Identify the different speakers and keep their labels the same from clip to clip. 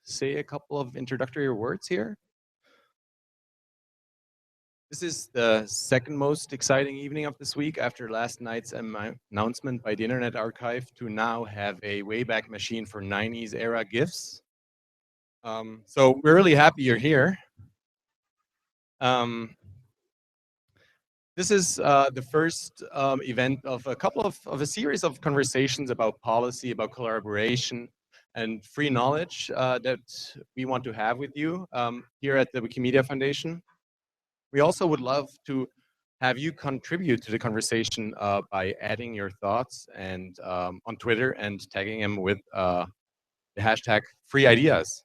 Speaker 1: say a couple of introductory words here. This is the second most exciting evening of this week after last night's announcement by the Internet Archive to now have a Wayback Machine for 90s era GIFs. So we're really happy you're here. This is the first event of a series of conversations about policy, about collaboration, and free knowledge that we want to have with you here at the Wikimedia Foundation. We also would love to have you contribute to the conversation by adding your thoughts and on Twitter and tagging them with the hashtag free ideas.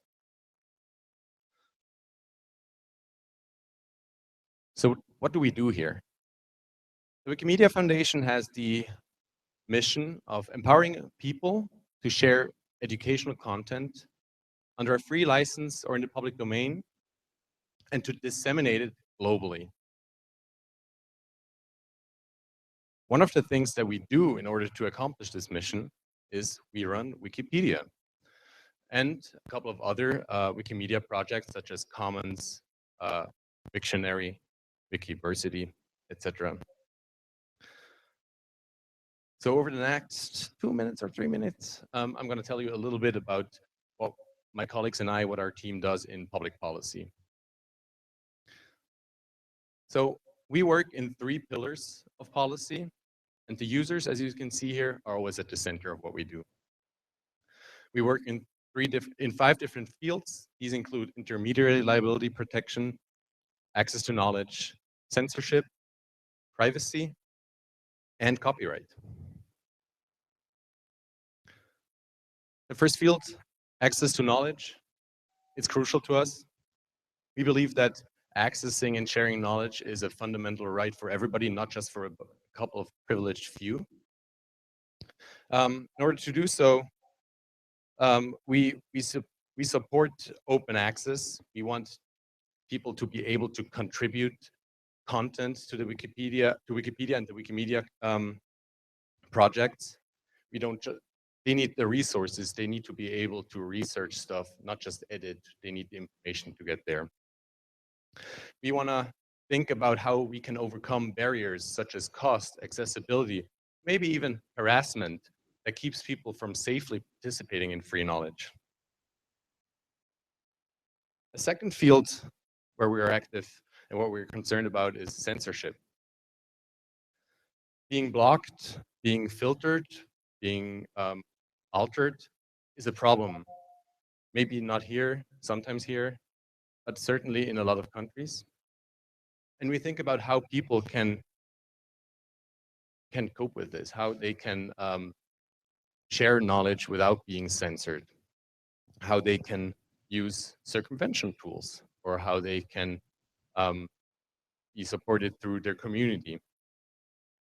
Speaker 1: So what do we do here? The Wikimedia Foundation has the mission of empowering people to share educational content under a free license or in the public domain and to disseminate it globally. One of the things that we do in order to accomplish this mission is we run Wikipedia and a couple of other Wikimedia projects such as Commons, Wiktionary, Wikiversity, etc. So over the next 2 minutes or 3 minutes, I'm going to tell you a little bit about what my colleagues and I, what our team does in public policy. So we work in 3 pillars of policy, and the users, as you can see here, are always at the center of what we do. We work in 5 different fields. These include intermediary liability protection, access to knowledge, censorship, privacy, and copyright. The first field, access to knowledge, it's crucial to us. We believe that accessing and sharing knowledge is a fundamental right for everybody, not just for a couple of privileged few. In order to do so, we support open access. We want people to be able to contribute content to the Wikipedia and the Wikimedia projects. They need the resources. They need to be able to research stuff, not just edit. They need the information to get there. We want to think about how we can overcome barriers such as cost, accessibility, maybe even harassment that keeps people from safely participating in free knowledge. A second field where we are active and what we're concerned about is censorship. Being blocked, being filtered, being altered is a problem. Maybe not here, sometimes here, but certainly in a lot of countries. And we think about how people can cope with this, how they can share knowledge without being censored, how they can use circumvention tools, or how they can be supported through their community.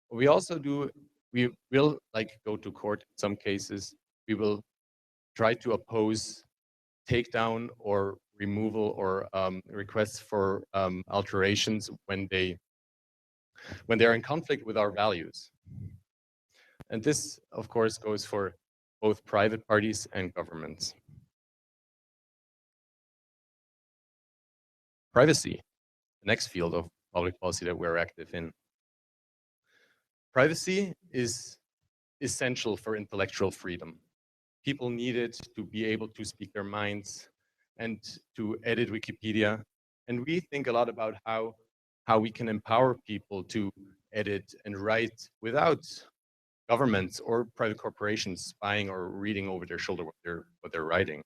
Speaker 1: What we also do, we will go to court in some cases. We will try to oppose takedown or removal or requests for alterations when they're in conflict with our values. And this, of course, goes for both private parties and governments. Privacy, the next field of public policy that we're active in. Privacy is essential for intellectual freedom. People need it to be able to speak their minds and to edit Wikipedia. And we think a lot about how we can empower people to edit and write without governments or private corporations spying or reading over their shoulder what they're writing.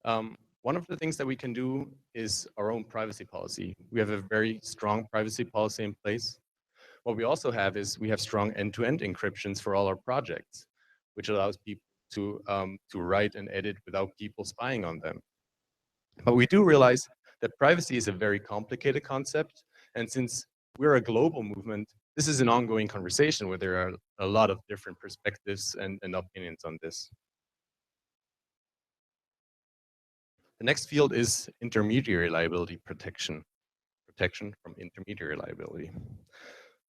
Speaker 1: One of the things that we can do is our own privacy policy. We have a very strong privacy policy in place. What we also have is we have strong end-to-end encryptions for all our projects, which allows people to write and edit without people spying on them. But we do realize that privacy is a very complicated concept, and since we're a global movement, this is an ongoing conversation where there are a lot of different perspectives and opinions on this. The next field is intermediary liability protection from intermediary liability.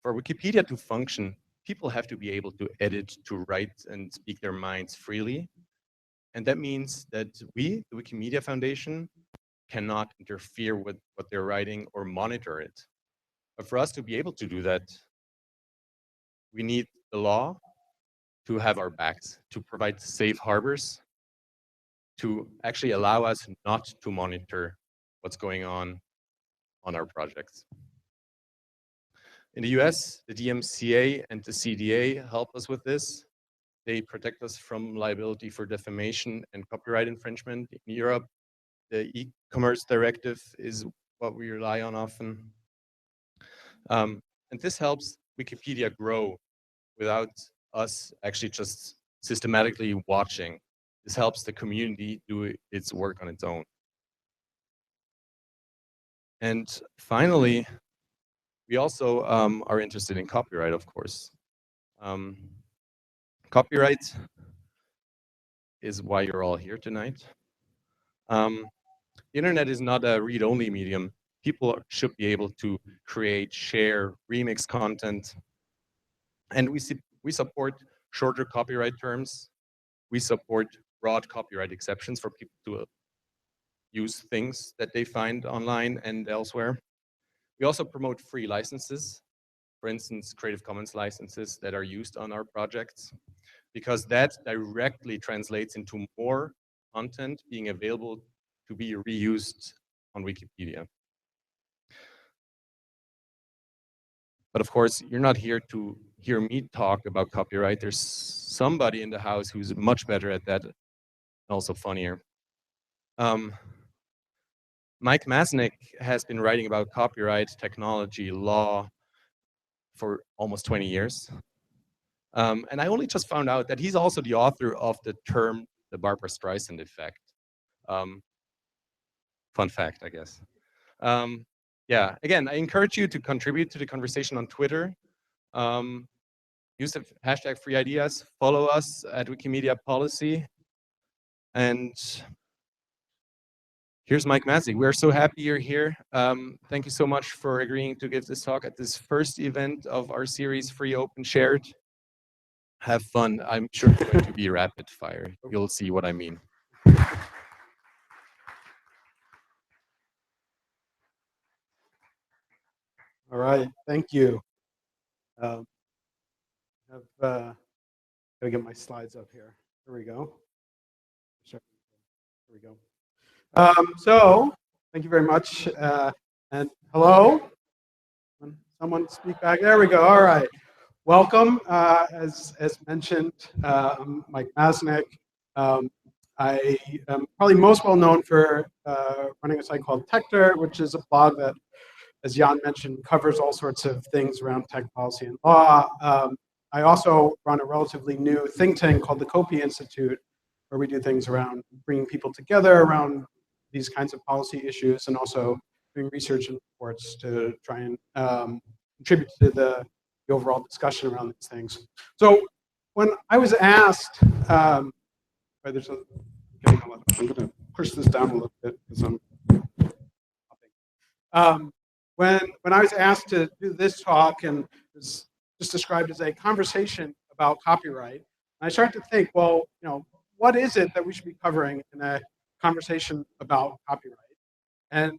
Speaker 1: For Wikipedia to function, people have to be able to edit, to write, and speak their minds freely. And that means that we, the Wikimedia Foundation, cannot interfere with what they're writing or monitor it. But for us to be able to do that, we need the law to have our backs, to provide safe harbors, to actually allow us not to monitor what's going on our projects. In the US, the DMCA and the CDA help us with this. They protect us from liability for defamation and copyright infringement. In Europe, the e-commerce directive is what we rely on often. And this helps Wikipedia grow without us actually just systematically watching. This helps the community do its work on its own. And finally, we also are interested in copyright, of course. Copyright is why you're all here tonight. The internet is not a read-only medium. People should be able to create, share, remix content. And we support shorter copyright terms. We support broad copyright exceptions for people to use things that they find online and elsewhere. We also promote free licenses, for instance, Creative Commons licenses that are used on our projects, because that directly translates into more content being available to be reused on Wikipedia. But of course, you're not here to hear me talk about copyright. There's somebody in the house who's much better at that, and also funnier. Mike Masnick has been writing about copyright, technology, law for almost 20 years. And I only just found out that he's also the author of the term, the Barbra Streisand effect. Fun fact, I guess. Yeah, again, I encourage you to contribute to the conversation on Twitter. Use the hashtag free ideas, follow us at Wikimedia Policy. And here's Mike Masnick. We're so happy you're here. Thank you so much for agreeing to give this talk at this first event of our series, Free, Open, Shared. Have fun. I'm sure it's going to be rapid fire. You'll see what I mean.
Speaker 2: All right, thank you. I've got to get my slides up here. Here we go. Here we go. So, thank you very much. And hello? Someone speak back. There we go. All right. Welcome. As mentioned, I'm Mike Masnick. I am probably most well known for running a site called Tector, which is a blog that, as Jan mentioned, covers all sorts of things around tech policy and law. I also run a relatively new think tank called the Copy Institute, where we do things around bringing people together around these kinds of policy issues, and also doing research and reports to try and contribute to the overall discussion around these things. So when I was asked, I'm going to push this down a little bit because when I was asked to do this talk, and it was just described as a conversation about copyright, I started to think, well, what is it that we should be covering in a conversation about copyright? And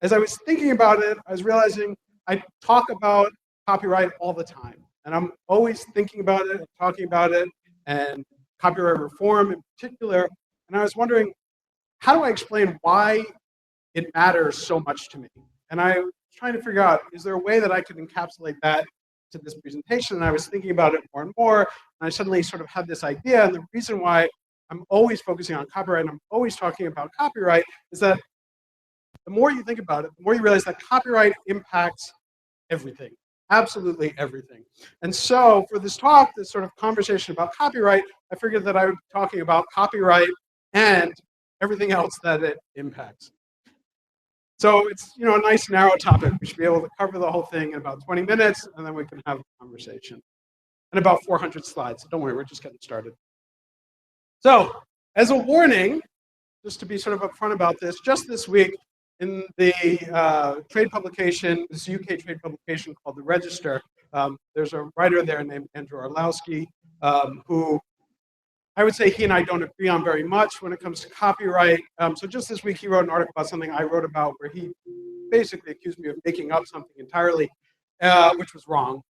Speaker 2: as I was thinking about it, I was realizing I talk about copyright all the time, and I'm always thinking about it and talking about it, and copyright reform in particular. And I was wondering, how do I explain why it matters so much to me? And I was trying to figure out, is there a way that I could encapsulate that to this presentation? And I was thinking about it more and more, and I suddenly sort of had this idea. And the reason why I'm always focusing on copyright, and I'm always talking about copyright, is that the more you think about it, the more you realize that copyright impacts everything, absolutely everything. And so for this talk, this sort of conversation about copyright, I figured that I would be talking about copyright and everything else that it impacts. So it's a nice narrow topic. We should be able to cover the whole thing in about 20 minutes, and then we can have a conversation. And about 400 slides. So don't worry, we're just getting started. So as a warning, just to be sort of upfront about this, just this week in the trade publication, this UK trade publication called The Register, there's a writer there named Andrew Arlowski who I would say he and I don't agree on very much when it comes to copyright. So just this week, he wrote an article about something I wrote about where he basically accused me of making up something entirely, which was wrong.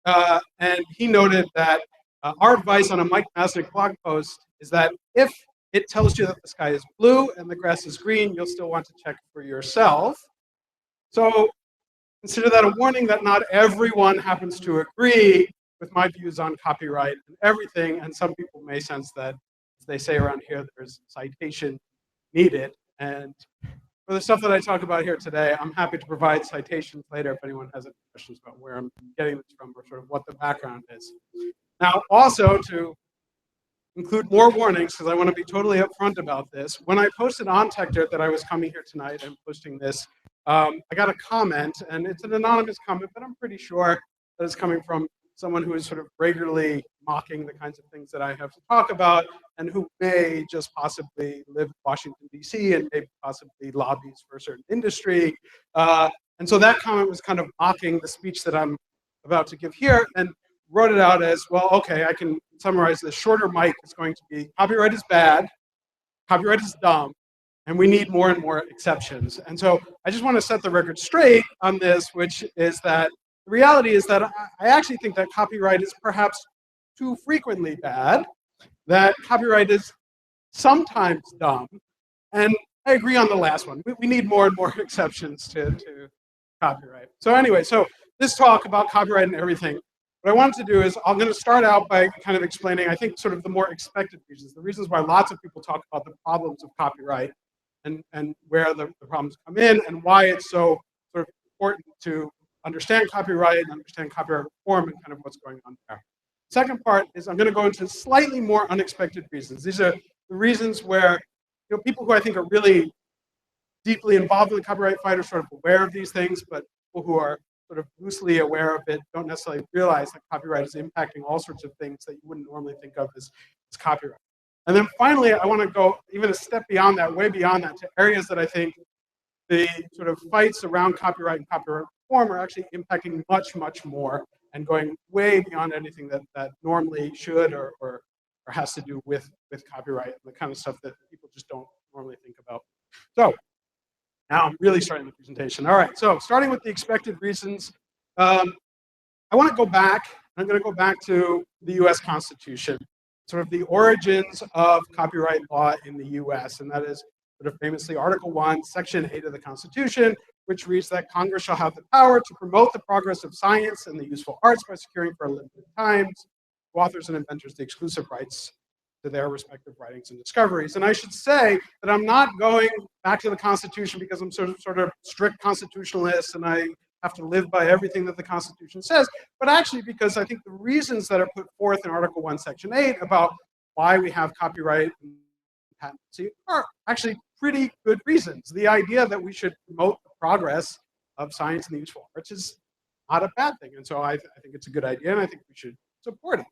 Speaker 2: And he noted that our advice on a Mike Masnick blog post is that if it tells you that the sky is blue and the grass is green, you'll still want to check for yourself. So consider that a warning that not everyone happens to agree with my views on copyright and everything, and some people may sense that, as they say around here, there's citation needed. And for the stuff that I talk about here today, I'm happy to provide citations later if anyone has any questions about where I'm getting this from or sort of what the background is. Now, also to include more warnings, because I want to be totally upfront about this, when I posted on TechDirt that I was coming here tonight and posting this, I got a comment, and it's an anonymous comment, but I'm pretty sure that it's coming from someone who is sort of regularly mocking the kinds of things that I have to talk about, and who may just possibly live in Washington, D.C., and maybe possibly lobbies for a certain industry. And so that comment was kind of mocking the speech that I'm about to give here, and wrote it out as, well, okay, I can summarize this. Shorter Mike is going to be, copyright is bad, copyright is dumb, and we need more and more exceptions. And so I just want to set the record straight on this, which is that the reality is that I actually think that copyright is perhaps too frequently bad, that copyright is sometimes dumb, and I agree on the last one. We need more and more exceptions to copyright. So anyway, so this talk about copyright and everything, what I wanted to do is I'm going to start out by kind of explaining, I think, sort of the more expected reasons, the reasons why lots of people talk about the problems of copyright and where the problems come in, and why it's so sort of important to understand copyright and understand copyright reform and kind of what's going on there. Second part is I'm going to go into slightly more unexpected reasons. These are the reasons where people who I think are really deeply involved in the copyright fight are sort of aware of these things, but people who are sort of loosely aware of it don't necessarily realize that copyright is impacting all sorts of things that you wouldn't normally think of as copyright. And then finally, I want to go even a step beyond that, way beyond that, to areas that I think the sort of fights around copyright and copyright reform are actually impacting much, much more and going way beyond anything that normally should or has to do with copyright and the kind of stuff that people just don't normally think about. So now I'm really starting the presentation. All right, so starting with the expected reasons, I want to go back. I'm going to go back to the US Constitution, sort of the origins of copyright law in the US, and that is sort of famously Article 1, Section 8 of the Constitution, which reads that Congress shall have the power to promote the progress of science and the useful arts by securing for a limited time to authors and inventors the exclusive rights to their respective writings and discoveries. And I should say that I'm not going back to the Constitution because I'm sort of strict constitutionalist and I have to live by everything that the Constitution says, but actually because I think the reasons that are put forth in Article 1, Section 8 about why we have copyright and patency are actually pretty good reasons. The idea that we should promote the progress of science and the useful arts is not a bad thing. And so I think it's a good idea, and I think we should support it.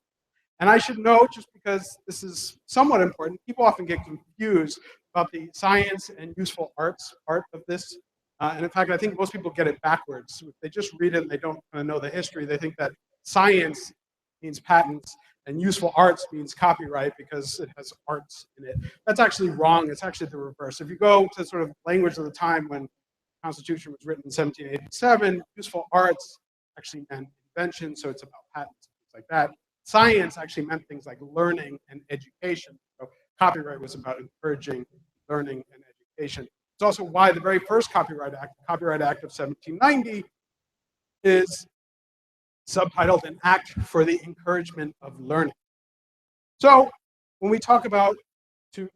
Speaker 2: And I should note, just because this is somewhat important, people often get confused about the science and useful arts part of this. And in fact, I think most people get it backwards. If they just read it and they don't kind of know the history, they think that science means patents and useful arts means copyright because it has arts in it. That's actually wrong. It's actually the reverse. If you go to sort of language of the time when the Constitution was written in 1787, useful arts actually meant invention, so it's about patents and things like that. Science actually meant things like learning and education. So copyright was about encouraging learning and education. It's also why the very first Copyright Act, the Copyright Act of 1790, is subtitled An Act for the Encouragement of Learning. So when we talk about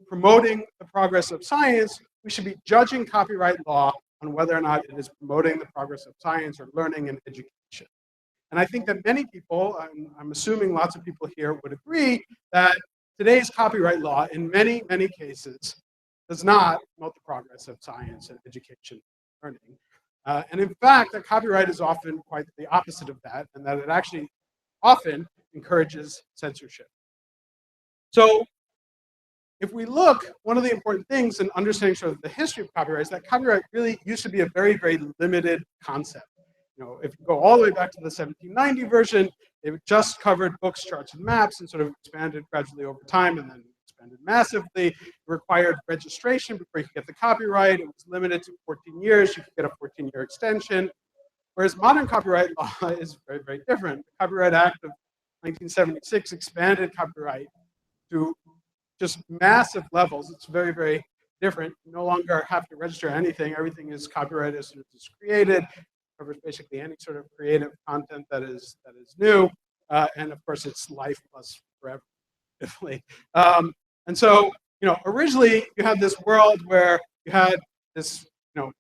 Speaker 2: promoting the progress of science, we should be judging copyright law on whether or not it is promoting the progress of science or learning and education. And I think that many people, I'm assuming lots of people here would agree that today's copyright law in many, many cases does not promote the progress of science and education and learning. And in fact, that copyright is often quite the opposite of that, and that it actually often encourages censorship. So if we look, one of the important things in understanding sort of the history of copyright is that copyright really used to be a very, very limited concept. If you go all the way back to the 1790 version, it just covered books, charts, and maps, and sort of expanded gradually over time, and then expanded expanded massively. It required registration before you could get the copyright. It was limited to 14 years. You could get a 14-year extension. Whereas modern copyright law is very, very different. The Copyright Act of 1976 expanded copyright to just massive levels. It's very, very different. You no longer have to register anything. Everything is copyrighted as soon as it's created. It covers basically any sort of creative content that is new. And of course, it's life plus forever. And so, originally you had this world where you had this,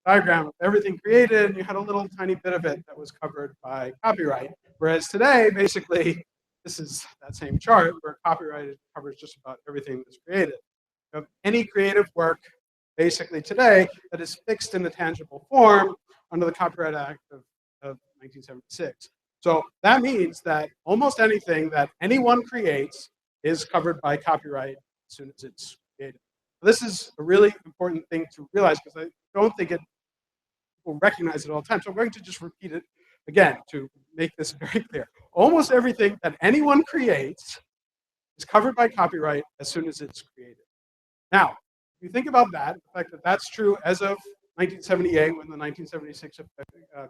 Speaker 2: diagram of everything created, and you had a little tiny bit of it that was covered by copyright. Whereas today, basically, this is that same chart where copyright covers just about everything that's created. You have any creative work, basically today, that is fixed in a tangible form under the Copyright Act of 1976. So that means that almost anything that anyone creates is covered by copyright as soon as it's created. This is a really important thing to realize because I don't think people recognize it all the time. So I'm going to just repeat it again to make this very clear. Almost everything that anyone creates is covered by copyright as soon as it's created. Now, if you think about that, the fact that that's true as of 1978 when the 1976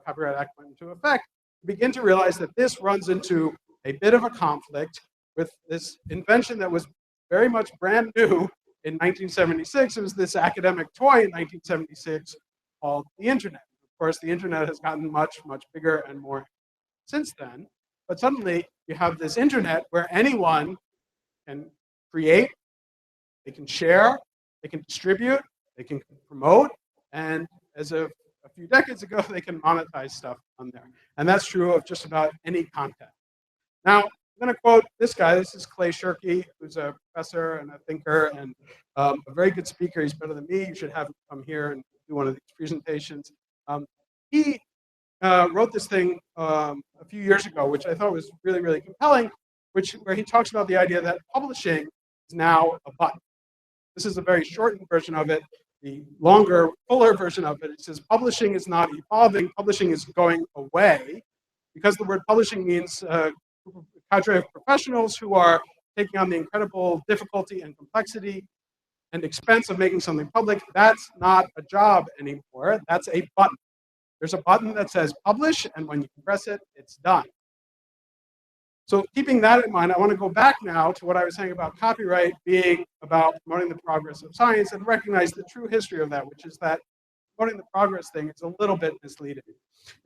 Speaker 2: Copyright Act went into effect, you begin to realize that this runs into a bit of a conflict with this invention that was very much brand new in 1976. It was this academic toy in 1976 called the internet. Of course, the internet has gotten much, much bigger and more since then. But suddenly, you have this internet where anyone can create, they can share, they can distribute, they can promote, and as of a few decades ago, they can monetize stuff on there. And that's true of just about any content. Now, I'm going to quote this guy. This is Clay Shirky, who's a professor and a thinker and a very good speaker. He's better than me. You should have him come here and do one of these presentations. He wrote this thing a few years ago, which I thought was really, really compelling, where he talks about the idea that publishing is now a button. This is a very shortened version of it. The longer, fuller version of it, it says publishing is not evolving, publishing is going away, because the word publishing means a cadre of professionals who are taking on the incredible difficulty and complexity and expense of making something public. That's not a job anymore. That's a button. There's a button that says publish, and when you press it, it's done. So keeping that in mind, I want to go back now to what I was saying about copyright being about promoting the progress of science and recognize the true history of that, which is that promoting the progress thing is a little bit misleading.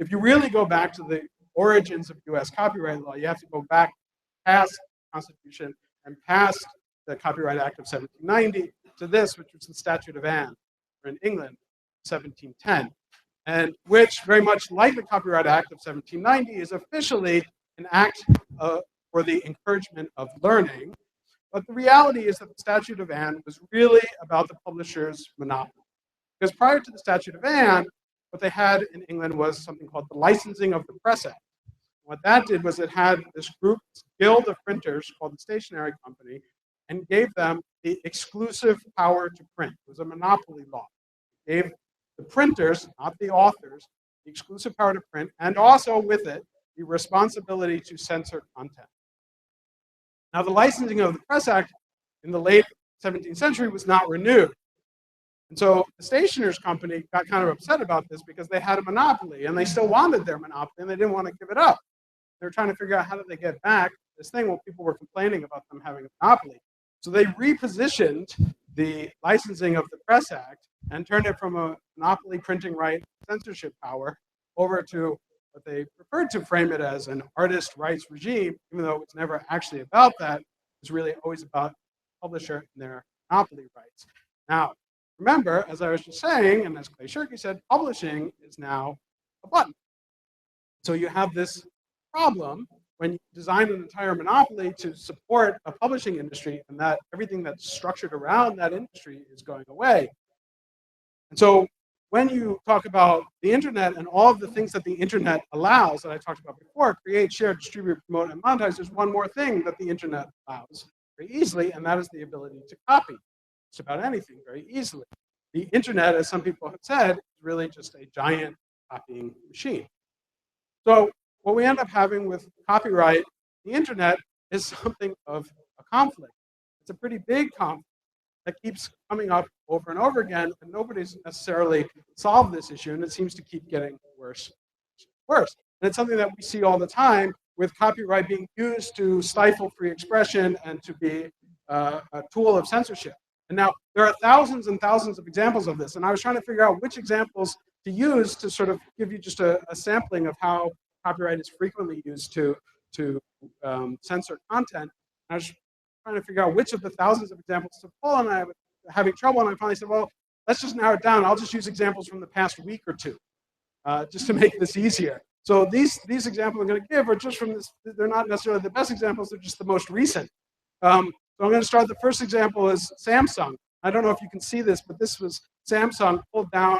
Speaker 2: If you really go back to the origins of US copyright law, you have to go back past the Constitution and past the Copyright Act of 1790 to this, which was the Statute of Anne in England, 1710, and which, very much like the Copyright Act of 1790, is officially an act for the encouragement of learning. But the reality is that the Statute of Anne was really about the publisher's monopoly. Because prior to the Statute of Anne, what they had in England was something called the Licensing of the Press Act. What that did was it had this group, this guild of printers called the Stationery Company, and gave them the exclusive power to print. It was a monopoly law. It gave the printers, not the authors, the exclusive power to print, and also with it, the responsibility to censor content. Now, the Licensing of the Press Act in the late 17th century was not renewed. And so the Stationers Company got kind of upset about this because they had a monopoly, and they still wanted their monopoly, and they didn't want to give it up. They were trying to figure out how did they get back this thing when people were complaining about them having a monopoly. So they repositioned the Licensing of the Press Act and turned it from a monopoly printing right censorship power over to what they preferred to frame it as an artist rights regime, even though it was never actually about that. It was really always about publisher and their monopoly rights. Now, remember, as I was just saying, and as Clay Shirky said, publishing is now a button. So you have this problem when you design an entire monopoly to support a publishing industry, and that everything that's structured around that industry is going away. And so when you talk about the internet and all of the things that the internet allows, that I talked about before, create, share, distribute, promote, and monetize, there's one more thing that the internet allows very easily, and that is the ability to copy just about anything very easily. The internet, as some people have said, is really just a giant copying machine. So what we end up having with copyright, the internet, is something of a conflict. It's a pretty big conflict that keeps coming up over and over again, and nobody's necessarily solved this issue, and it seems to keep getting worse and worse. And it's something that we see all the time, with copyright being used to stifle free expression and to be a tool of censorship. And now there are thousands and thousands of examples of this, and I was trying to figure out which examples to use to sort of give you just a sampling of how copyright is frequently used to censor content. I was trying to figure out which of the thousands of examples to pull, and I was having trouble, and I finally said, well, let's just narrow it down. I'll just use examples from the past week or two, just to make this easier. So these examples I'm going to give are just from this. They're not necessarily the best examples, they're just the most recent. So I'm going to start. The first example is Samsung. I don't know if you can see this, but this was Samsung pulled down,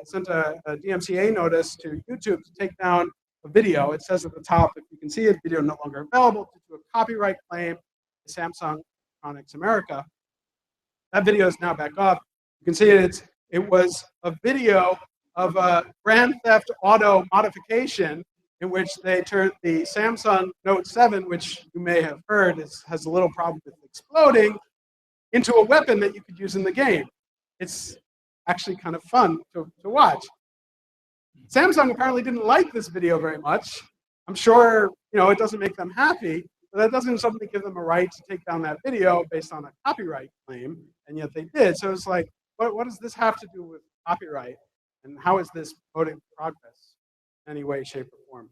Speaker 2: sent a DMCA notice to YouTube to take down a video. It says at the top, if you can see it, video no longer available due to a copyright claim to Samsung Electronics America. That video is now back up. You can see it was a video of a Grand Theft Auto modification in which they turned the Samsung Note 7, which you may have heard has a little problem with exploding, into a weapon that you could use in the game. It's actually kind of fun to watch. Samsung apparently didn't like this video very much. I'm sure it doesn't make them happy, but that doesn't suddenly give them a right to take down that video based on a copyright claim, and yet they did. So it's like, what does this have to do with copyright? And how is this promoting progress in any way, shape, or form?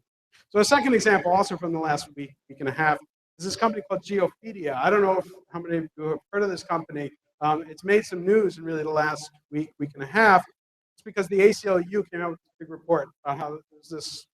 Speaker 2: So a second example, also from the last week and a half, is this company called Geopedia. I don't know how many of you have heard of this company. It's made some news in really the last week and a half. It's because the ACLU came out with a big report about how this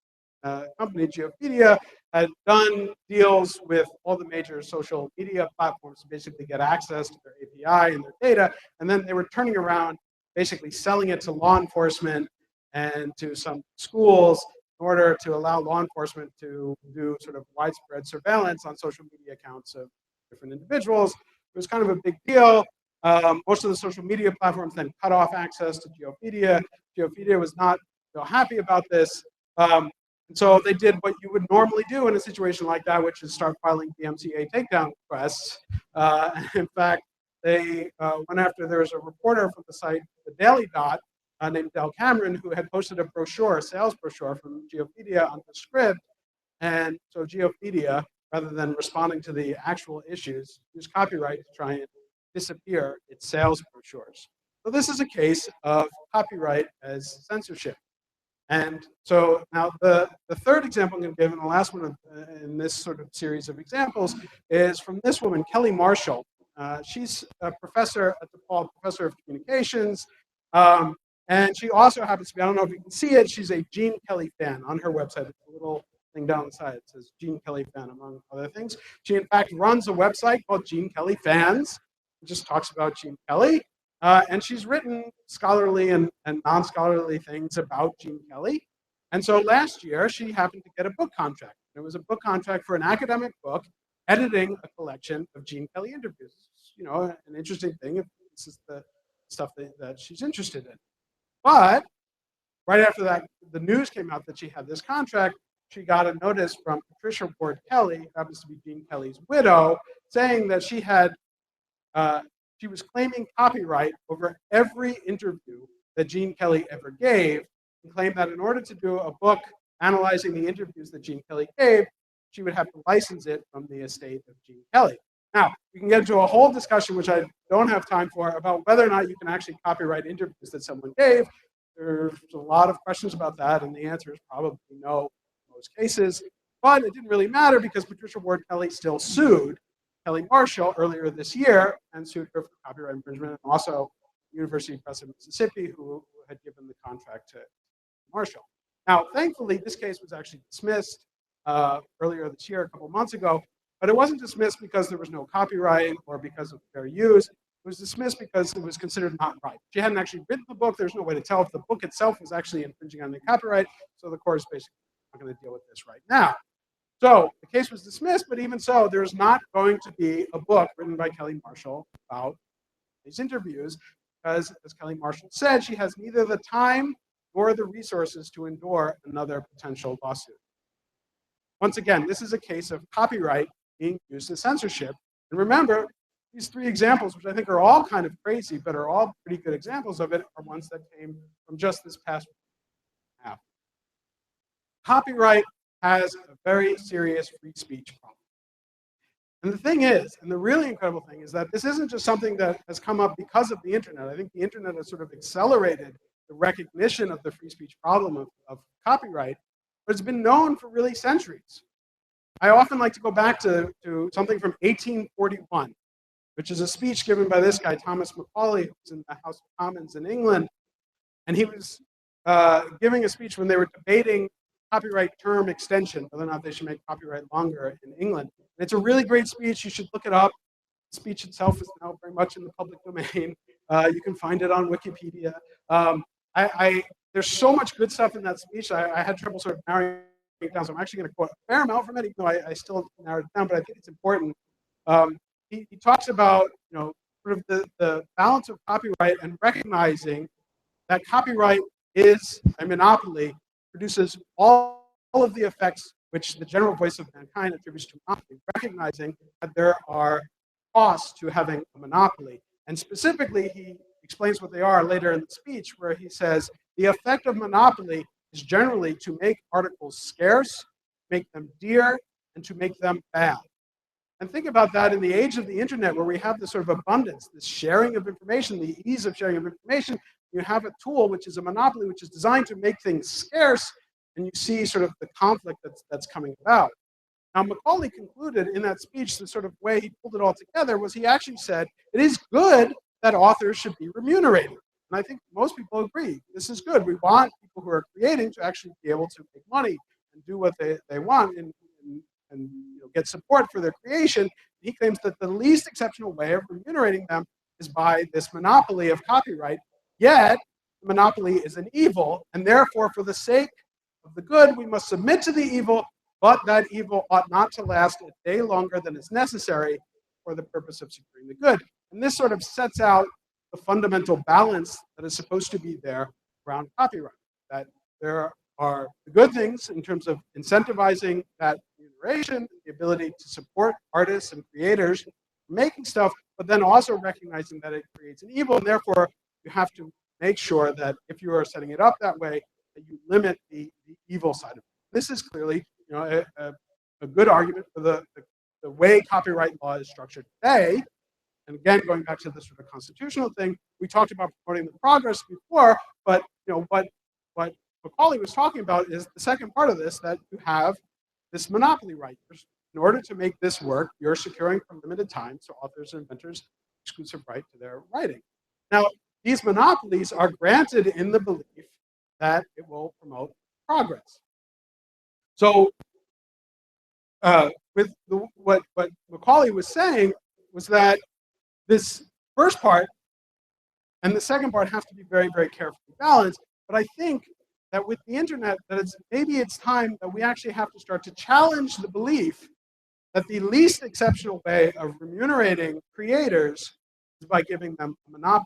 Speaker 2: company, Geopedia, had done deals with all the major social media platforms to basically get access to their API and their data, and then they were turning around, basically selling it to law enforcement and to some schools in order to allow law enforcement to do sort of widespread surveillance on social media accounts of different individuals. It was kind of a big deal. Most of the social media platforms then cut off access to Geopedia. Geopedia was not happy about this. And so they did what you would normally do in a situation like that, which is start filing DMCA takedown requests. In fact, they went after, there was a reporter from the site, The Daily Dot, named Del Cameron, who had posted a brochure, a sales brochure from Geopedia on the script. And so Geopedia, rather than responding to the actual issues, used copyright to try and disappear its sales brochures. So this is a case of copyright as censorship. And so now the third example I'm going to give, and the last one in this sort of series of examples, is from this woman, Kelly Marshall. She's a professor at DePaul, professor of communications. And she also happens to be, I don't know if you can see it, she's a Gene Kelly fan. On her website, it's a little thing down the side. It says Gene Kelly fan, among other things. She, in fact, runs a website called Gene Kelly Fans. It just talks about Gene Kelly. And she's written scholarly and non-scholarly things about Gene Kelly. And so last year, she happened to get a book contract. It was a book contract for an academic book editing a collection of Gene Kelly interviews. An interesting thing if this is the stuff that she's interested in. But right after that, the news came out that she had this contract. She got a notice from Patricia Ward Kelly, who happens to be Gene Kelly's widow, saying that she was claiming copyright over every interview that Gene Kelly ever gave, and claimed that in order to do a book analyzing the interviews that Gene Kelly gave, she would have to license it from the estate of Gene Kelly. Now, we can get into a whole discussion, which I don't have time for, about whether or not you can actually copyright interviews that someone gave. There's a lot of questions about that, and the answer is probably no in most cases. But it didn't really matter because Patricia Ward Kelly still sued Kelly Marshall earlier this year and sued her for copyright infringement, and also University Press of Mississippi, who had given the contract to Marshall. Now, thankfully, this case was actually dismissed earlier this year, a couple months ago. But it wasn't dismissed because there was no copyright or because of fair use. It was dismissed because it was considered not right. She hadn't actually written the book. There's no way to tell if the book itself was actually infringing on the copyright. So the court is basically not going to deal with this right now. So the case was dismissed, but even so, there's not going to be a book written by Kelly Marshall about these interviews because, as Kelly Marshall said, she has neither the time nor the resources to endure another potential lawsuit. Once again, this is a case of copyright being used as censorship. And remember, these three examples, which I think are all kind of crazy, but are all pretty good examples of it, are ones that came from just this past half. Copyright has a very serious free speech problem. And the thing is, and the really incredible thing is that this isn't just something that has come up because of the internet. I think the internet has sort of accelerated the recognition of the free speech problem of copyright, but it's been known for really centuries. I often like to go back to something from 1841, which is a speech given by this guy, Thomas Macaulay, who was in the House of Commons in England. And he was giving a speech when they were debating copyright term extension, whether or not they should make copyright longer in England. And it's a really great speech. You should look it up. The speech itself is now very much in the public domain. You can find it on Wikipedia. There's so much good stuff in that speech. I had trouble sort of narrowing it down, so I'm actually going to quote a fair amount from it, even though I still narrowed it down, but I think it's important. He talks about, sort of the balance of copyright and recognizing that copyright is a monopoly, produces all of the effects which the general voice of mankind attributes to monopoly, recognizing that there are costs to having a monopoly. And specifically, he explains what they are later in the speech, where he says, the effect of monopoly is generally to make articles scarce, make them dear, and to make them bad. And think about that in the age of the internet, where we have this sort of abundance, this sharing of information, the ease of sharing of information. You have a tool which is a monopoly, which is designed to make things scarce, and you see sort of the conflict that's coming about. Now, Macaulay concluded in that speech, the sort of way he pulled it all together was he actually said, it is good that authors should be remunerated. And I think most people agree. This is good. We want people who are creating to actually be able to make money and do what they want and get support for their creation. He claims that the least exceptional way of remunerating them is by this monopoly of copyright. Yet, the monopoly is an evil, and therefore, for the sake of the good, we must submit to the evil, but that evil ought not to last a day longer than is necessary for the purpose of securing the good. And this sort of sets out the fundamental balance that is supposed to be there around copyright, that there are the good things in terms of incentivizing that remuneration, the ability to support artists and creators making stuff, but then also recognizing that it creates an evil, and therefore you have to make sure that if you are setting it up that way, that you limit the evil side of it. This is clearly a good argument for the way copyright law is structured today. And again, going back to the sort of constitutional thing, we talked about promoting the progress before, but what Macaulay was talking about is the second part of this, that you have this monopoly right. In order to make this work, you're securing for limited time, so authors and inventors exclusive right to their writing. Now, these monopolies are granted in the belief that it will promote progress. So what Macaulay was saying was that this first part and the second part have to be very, very carefully balanced. But I think that with the internet, that maybe it's time that we actually have to start to challenge the belief that the least exceptional way of remunerating creators is by giving them a monopoly.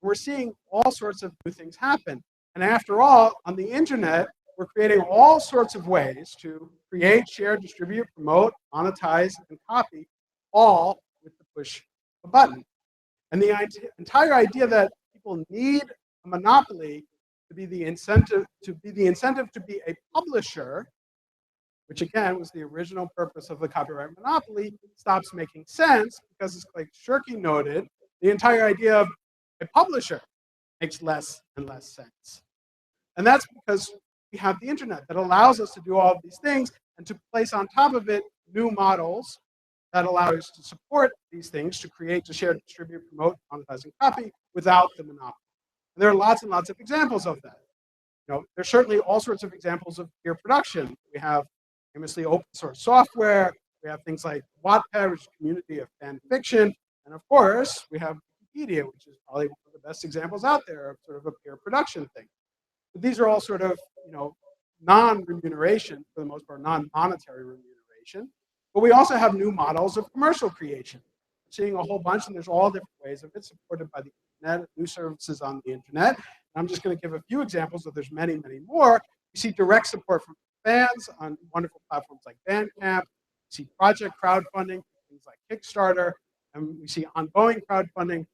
Speaker 2: We're seeing all sorts of new things happen. And after all, on the internet, we're creating all sorts of ways to create, share, distribute, promote, monetize, and copy, all with the push of a button. And the entire idea that people need a monopoly to be the incentive to be a publisher, which again was the original purpose of the copyright monopoly, stops making sense because, as like Shirky noted, the entire idea of a publisher makes less and less sense. And that's because we have the internet that allows us to do all of these things and to place on top of it new models that allow us to support these things, to create, to share, distribute, promote, monetize, and copy without the monopoly. And there are lots and lots of examples of that. There's certainly all sorts of examples of peer production. We have famously open source software. We have things like Wattpad, which is a community of fan fiction. And of course, we have Wikipedia, which is probably one of the best examples out there of sort of a peer production thing. But these are all sort of, non-remuneration, for the most part, non-monetary remuneration. But we also have new models of commercial creation. We're seeing a whole bunch, and there's all different ways of it, supported by the internet, new services on the internet. And I'm just going to give a few examples, but there's many, many more. We see direct support from fans on wonderful platforms like Bandcamp. We see project crowdfunding, things like Kickstarter. And we see ongoing crowdfunding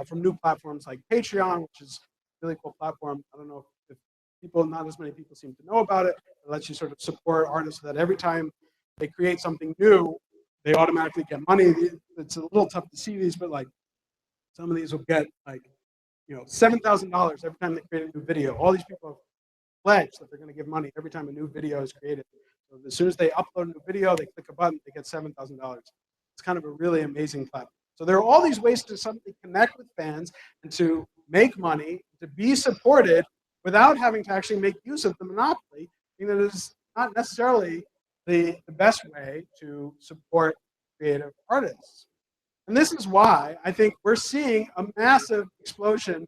Speaker 2: from new platforms like Patreon, which is a really cool platform. I don't know if people, not as many people seem to know about it. It lets you sort of support artists so that every time they create something new, they automatically get money. It's a little tough to see these, but like some of these will get like, $7,000 every time they create a new video. All these people have pledged that they're going to give money every time a new video is created. So as soon as they upload a new video, they click a button, they get $7,000. It's kind of a really amazing platform. So there are all these ways to suddenly connect with fans and to make money, to be supported without having to actually make use of the monopoly. I think that is not necessarily the best way to support creative artists. And this is why I think we're seeing a massive explosion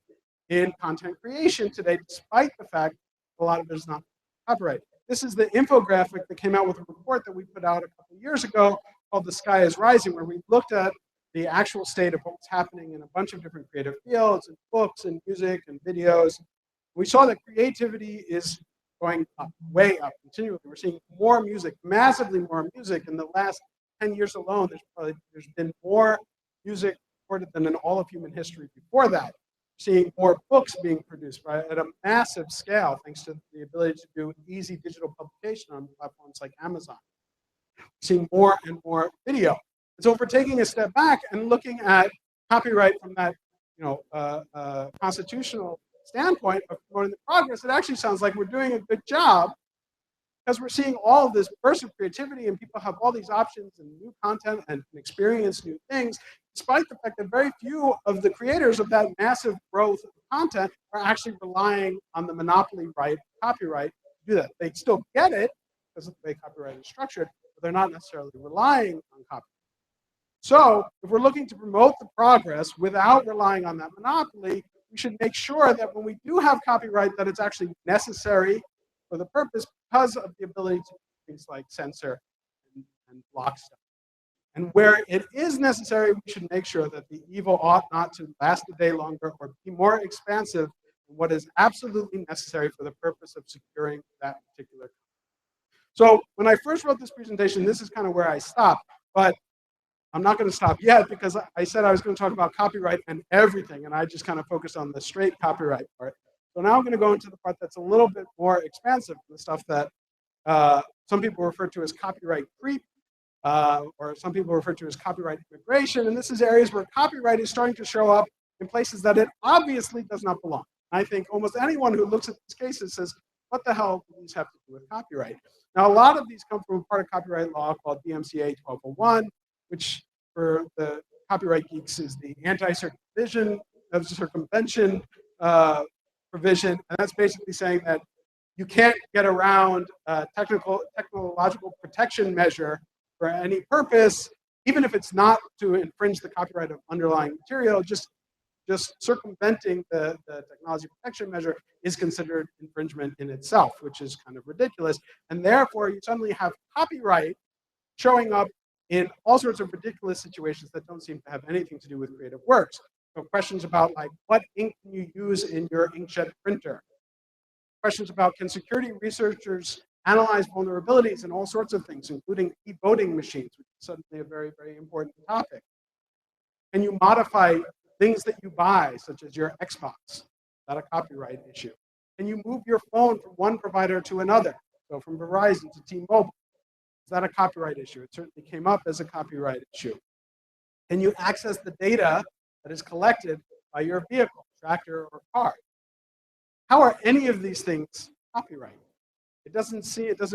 Speaker 2: in content creation today, despite the fact that a lot of it is not copyright. This is the infographic that came out with a report that we put out a couple of years ago called The Sky is Rising, where we looked at the actual state of what's happening in a bunch of different creative fields, and books, and music, and videos. We saw that creativity is going up, way up, continually. We're seeing more music, massively more music. In the last 10 years alone, there's been more music recorded than in all of human history before that. Seeing more books being produced at a massive scale, thanks to the ability to do easy digital publication on platforms like Amazon. Seeing more and more video. And so if we're taking a step back and looking at copyright from that constitutional standpoint of promoting the progress, it actually sounds like we're doing a good job, because we're seeing all of this burst of creativity and people have all these options and new content and can experience new things, despite the fact that very few of the creators of that massive growth of content are actually relying on the monopoly right, copyright, to do that. They still get it because of the way copyright is structured, but they're not necessarily relying on copyright. So if we're looking to promote the progress without relying on that monopoly, we should make sure that when we do have copyright, that it's actually necessary for the purpose, because of the ability to do things like censor and block stuff. And where it is necessary, we should make sure that the evil ought not to last a day longer or be more expansive than what is absolutely necessary for the purpose of securing that particular. So when I first wrote this presentation, this is kind of where I stopped, but I'm not going to stop yet, because I said I was going to talk about copyright and everything, and I just kind of focused on the straight copyright part. So now I'm going to go into the part that's a little bit more expansive, the stuff that some people refer to as copyright creep, or some people refer to as copyright immigration. And this is areas where copyright is starting to show up in places that it obviously does not belong. I think almost anyone who looks at these cases says, what the hell do these have to do with copyright? Now, a lot of these come from a part of copyright law called DMCA 1201, which for the copyright geeks is the anti-circumvention provision, and that's basically saying that you can't get around a technological protection measure for any purpose, even if it's not to infringe the copyright of underlying material. Just circumventing the technology protection measure is considered infringement in itself, which is kind of ridiculous. And therefore, you suddenly have copyright showing up in all sorts of ridiculous situations that don't seem to have anything to do with creative works. So questions about, like, what ink can you use in your inkjet printer? Questions about, can security researchers analyze vulnerabilities in all sorts of things, including e-voting machines, which is suddenly a very, very important topic. Can you modify things that you buy, such as your Xbox? Is that a copyright issue? Can you move your phone from one provider to another? So from Verizon to T-Mobile. Is that a copyright issue? It certainly came up as a copyright issue. Can you access the data that is collected by your vehicle, tractor, or car? How are any of these things copyright? It doesn't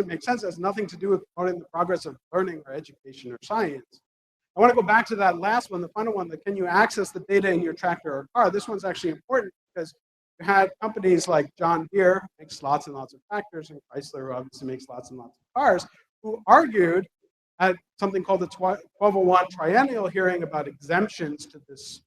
Speaker 2: make sense. It has nothing to do with promoting the progress of learning or education or science. I want to go back to that last one, the final one, that can you access the data in your tractor or car? This one's actually important because you had companies like John Deere, makes lots and lots of tractors, and Chrysler, who obviously makes lots and lots of cars, who argued at something called the 1201 Triennial Hearing about exemptions to this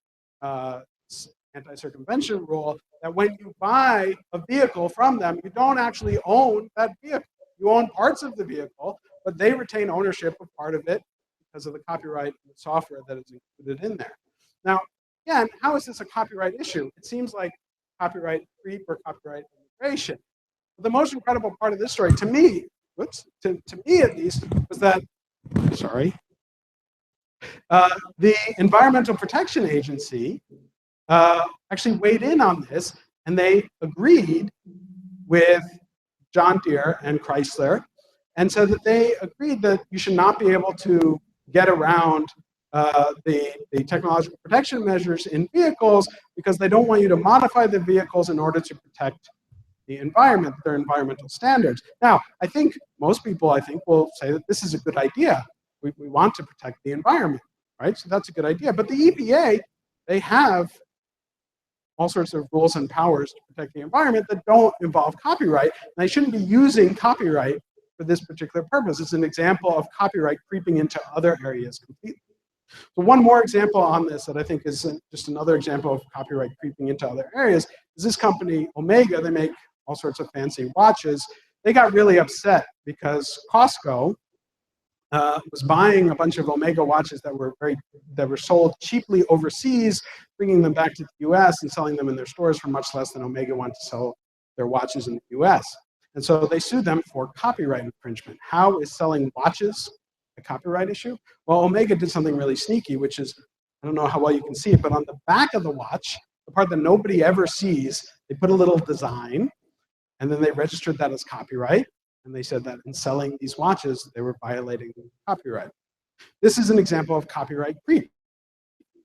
Speaker 2: anti-circumvention rule, that when you buy a vehicle from them, you don't actually own that vehicle. You own parts of the vehicle, but they retain ownership of part of it because of the copyright and the software that is included in there. Now, again, how is this a copyright issue? It seems like copyright creep or copyright immigration. But the most incredible part of this story, to me, to me at least, was that, sorry, The Environmental Protection Agency actually weighed in on this, and they agreed with John Deere and Chrysler, and so that they agreed that you should not be able to get around the technological protection measures in vehicles because they don't want you to modify the vehicles in order to protect the environment, their environmental standards. Now, I think most people, will say that this is a good idea. We want to protect the environment, right? So that's a good idea. But the EPA, they have all sorts of rules and powers to protect the environment that don't involve copyright, and they shouldn't be using copyright for this particular purpose. It's an example of copyright creeping into other areas completely. So one more example on this that I think is just another example of copyright creeping into other areas is this company, Omega. They make all sorts of fancy watches. They got really upset because Costco was buying a bunch of Omega watches that were sold cheaply overseas, bringing them back to the US and selling them in their stores for much less than Omega wanted to sell their watches in the US. And so they sued them for copyright infringement. How is selling watches a copyright issue? Well, Omega did something really sneaky, which is, I don't know how well you can see it, but on the back of the watch, the part that nobody ever sees, they put a little design, and then they registered that as copyright. And they said that in selling these watches, they were violating copyright. This is an example of copyright creep.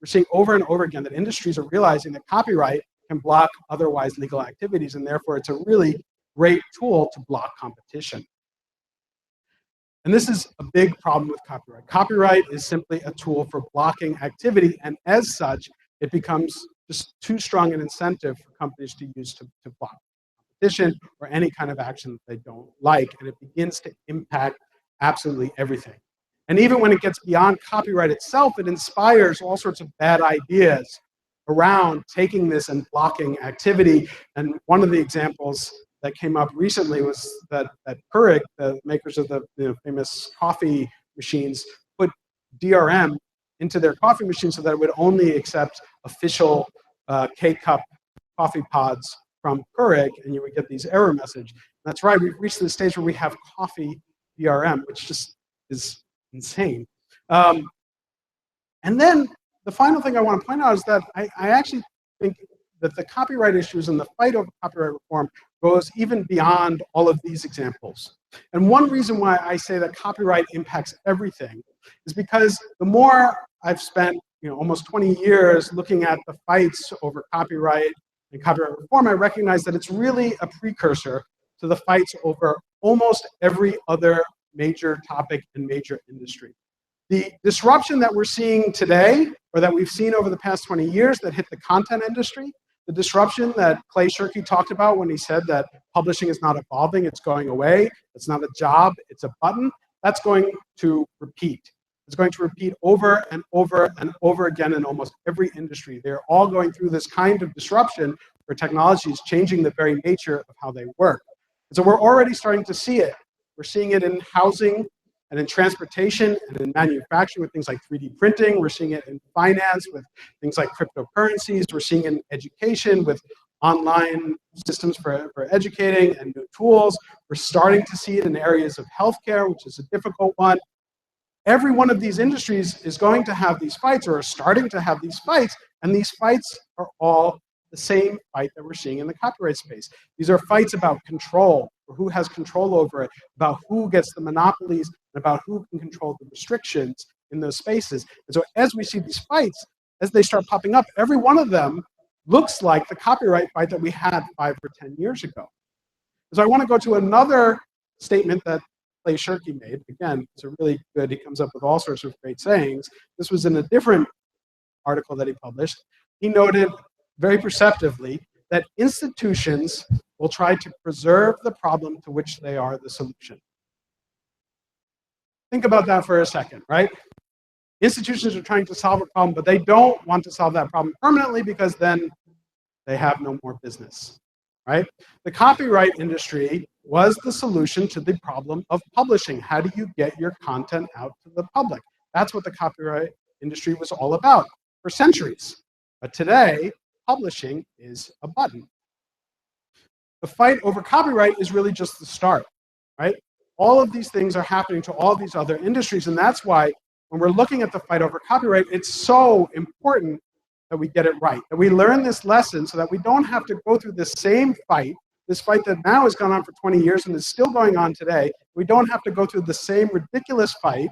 Speaker 2: We're seeing over and over again that industries are realizing that copyright can block otherwise legal activities, and therefore it's a really great tool to block competition. And this is a big problem with copyright. Copyright is simply a tool for blocking activity, and as such, it becomes just too strong an incentive for companies to use to block competition or any kind of action that they don't like, and it begins to impact absolutely everything. And even when it gets beyond copyright itself, it inspires all sorts of bad ideas around taking this and blocking activity. And one of the examples that came up recently was that Keurig, the makers of the famous coffee machines, put DRM into their coffee machine so that it would only accept official K-cup coffee pods from Keurig, and you would get these error message. That's right, we've reached the stage where we have coffee DRM, which just is insane. And then the final thing I want to point out is that I actually think that the copyright issues and the fight over copyright reform goes even beyond all of these examples. And one reason why I say that copyright impacts everything is because the more I've spent almost 20 years looking at the fights over copyright and copyright reform, I recognize that it's really a precursor to the fights over almost every other major topic and major industry. The disruption that we're seeing today, or that we've seen over the past 20 years that hit the content industry, the disruption that Clay Shirky talked about when he said that publishing is not evolving, it's going away, it's not a job, it's a button, that's going to repeat. It's going to repeat over and over and over again in almost every industry. They're all going through this kind of disruption where technology is changing the very nature of how they work. And so we're already starting to see it. We're seeing it in housing and in transportation and in manufacturing with things like 3D printing. We're seeing it in finance with things like cryptocurrencies. We're seeing it in education with online systems for educating and new tools. We're starting to see it in areas of healthcare, which is a difficult one. Every one of these industries is going to have these fights, or are starting to have these fights, and these fights are all the same fight that we're seeing in the copyright space. These are fights about control, or who has control over it, about who gets the monopolies, and about who can control the restrictions in those spaces. And so as we see these fights, as they start popping up, every one of them looks like the copyright fight that we had 5 or 10 years ago. So I want to go to another statement that Clay Shirky made. Again, it's a really good, he comes up with all sorts of great sayings. This was in a different article that he published. He noted very perceptively that institutions will try to preserve the problem to which they are the solution. Think about that for a second, right? Institutions are trying to solve a problem, but they don't want to solve that problem permanently because then they have no more business, right? The copyright industry was the solution to the problem of publishing. How do you get your content out to the public? That's what the copyright industry was all about for centuries. But today, publishing is a button. The fight over copyright is really just the start, right? All of these things are happening to all these other industries, and that's why when we're looking at the fight over copyright, it's so important that we get it right, that we learn this lesson so that we don't have to go through this same fight, this fight that now has gone on for 20 years and is still going on today. We don't have to go through the same ridiculous fight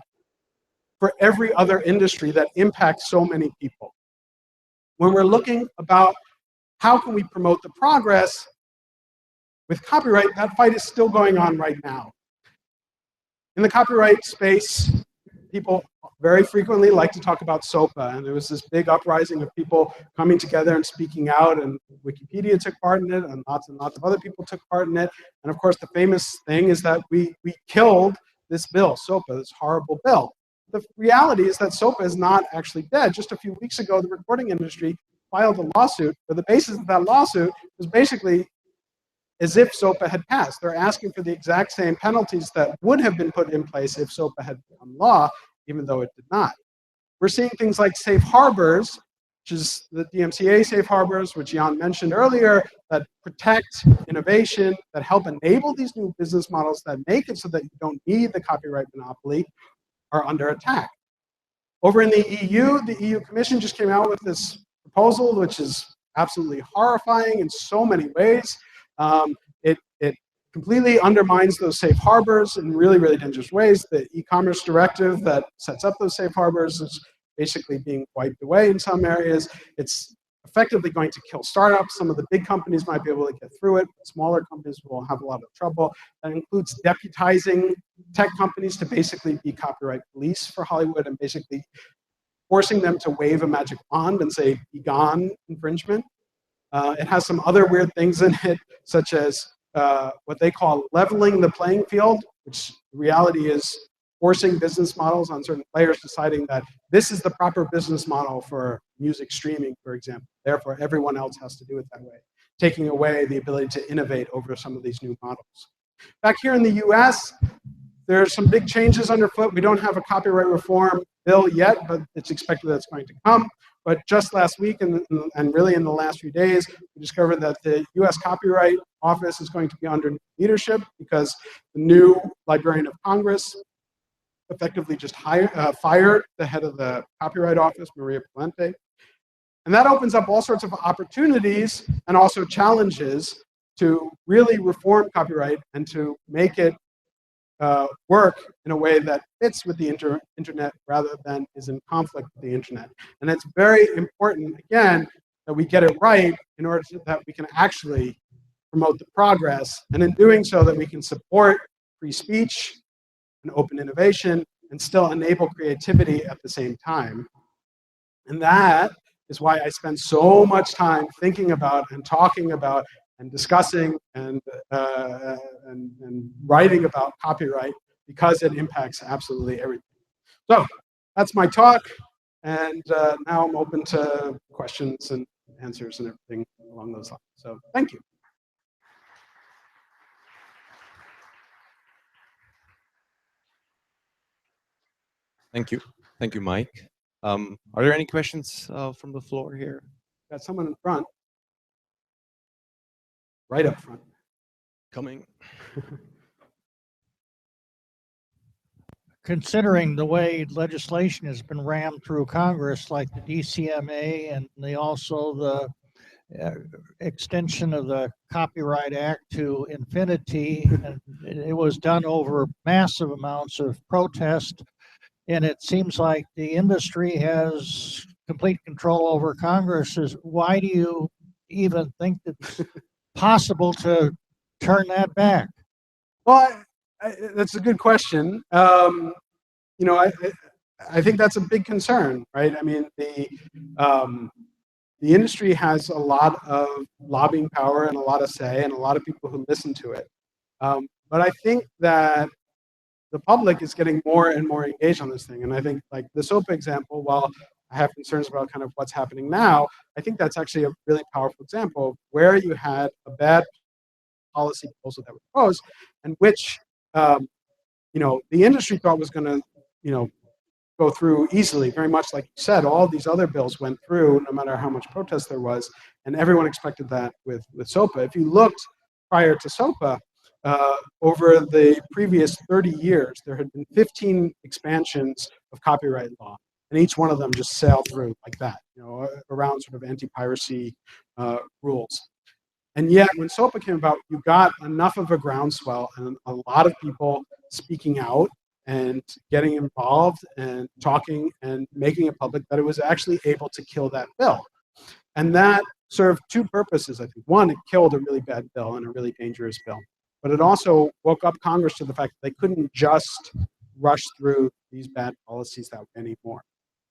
Speaker 2: for every other industry that impacts so many people. When we're looking about how can we promote the progress with copyright, that fight is still going on right now. In the copyright space, people very frequently like to talk about SOPA, and there was this big uprising of people coming together and speaking out, and Wikipedia took part in it, and lots of other people took part in it. And of course, the famous thing is that we killed this bill, SOPA, this horrible bill. The reality is that SOPA is not actually dead. Just a few weeks ago, the recording industry filed a lawsuit, where the basis of that lawsuit was basically as if SOPA had passed. They're asking for the exact same penalties that would have been put in place if SOPA had become law, even though it did not. We're seeing things like safe harbors, which is the DMCA safe harbors, which Jan mentioned earlier, that protect innovation, that help enable these new business models, that make it so that you don't need the copyright monopoly, are under attack. Over in the EU Commission just came out with this proposal, which is absolutely horrifying in so many ways. It completely undermines those safe harbors in really, really dangerous ways. The e-commerce directive that sets up those safe harbors is basically being wiped away in some areas. It's effectively going to kill startups. Some of the big companies might be able to get through it, but smaller companies will have a lot of trouble. That includes deputizing tech companies to basically be copyright police for Hollywood and basically forcing them to wave a magic wand and say, "Be gone, infringement." It has some other weird things in it, such as what they call leveling the playing field, which the reality is forcing business models on certain players, deciding that this is the proper business model for music streaming, for example. Therefore, everyone else has to do it that way, taking away the ability to innovate over some of these new models. Back here in the US, there are some big changes underfoot. We don't have a copyright reform bill yet, but it's expected that it's going to come. But just last week, and really in the last few days, we discovered that the US Copyright Office is going to be under leadership because the new Librarian of Congress effectively just fired the head of the Copyright Office, Maria Palente. And that opens up all sorts of opportunities and also challenges to really reform copyright and to make it work in a way that fits with the internet rather than is in conflict with the internet. And it's very important, again, that we get it right in order that we can actually promote the progress, and in doing so that we can support free speech and open innovation and still enable creativity at the same time. And that is why I spend so much time thinking about and talking about and discussing and writing about copyright, because it impacts absolutely everything. So that's my talk, and now I'm open to questions and answers and everything along those lines. So thank you.
Speaker 1: Thank you, Mike. Are there any questions from the floor here?
Speaker 2: Got someone in front. Right up front.
Speaker 1: Coming.
Speaker 3: Considering the way legislation has been rammed through Congress, like the DCMA and also the extension of the Copyright Act to infinity, and it was done over massive amounts of protest, and it seems like the industry has complete control over Congress. Why do you even think that it's possible to turn that back?
Speaker 2: Well, that's a good question. You know, I think that's a big concern, right? I mean, the industry has a lot of lobbying power and a lot of say and a lot of people who listen to it. But I think that the public is getting more and more engaged on this thing. And I think, like the SOPA example, while I have concerns about kind of what's happening now, I think that's actually a really powerful example of where you had a bad policy proposal that was proposed, and which you know, the industry thought was going to, you know, go through easily. Very much like you said, all these other bills went through no matter how much protest there was, and everyone expected that with SOPA. If you looked prior to SOPA, over the previous 30 years, there had been 15 expansions of of copyright law. And each one of them just sailed through like that, around sort of anti-piracy rules. And yet, when SOPA came about, you got enough of a groundswell and a lot of people speaking out and getting involved and talking and making it public that it was actually able to kill that bill. And that served two purposes, I think. One, it killed a really bad bill and a really dangerous bill. But it also woke up Congress to the fact that they couldn't just rush through these bad policies that way anymore.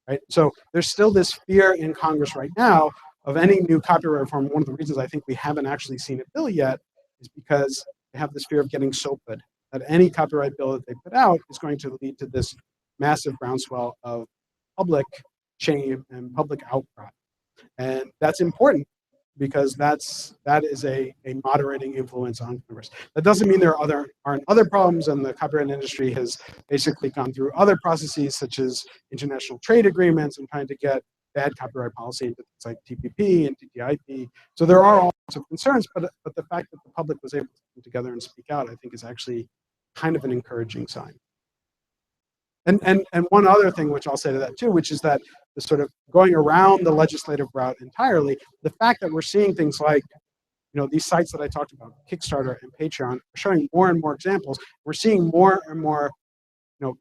Speaker 2: Right? So there's still this fear in Congress right now of any new copyright reform. One of the reasons I think we haven't actually seen a bill yet is because they have this fear of getting SOPA'd, that any copyright bill that they put out is going to lead to this massive groundswell of public shame and public outcry. And that's important because that is a moderating influence on Congress. That doesn't mean there aren't other problems, and the copyright industry has basically gone through other processes such as international trade agreements and trying to get bad copyright policy into things like TPP and TTIP. So there are all sorts of concerns, but the fact that the public was able to come together and speak out, I think, is actually kind of an encouraging sign. And one other thing which I'll say to that too, which is that the sort of going around the legislative route entirely, the fact that we're seeing things like, these sites that I talked about, Kickstarter and Patreon, are showing more and more examples. We're seeing more and more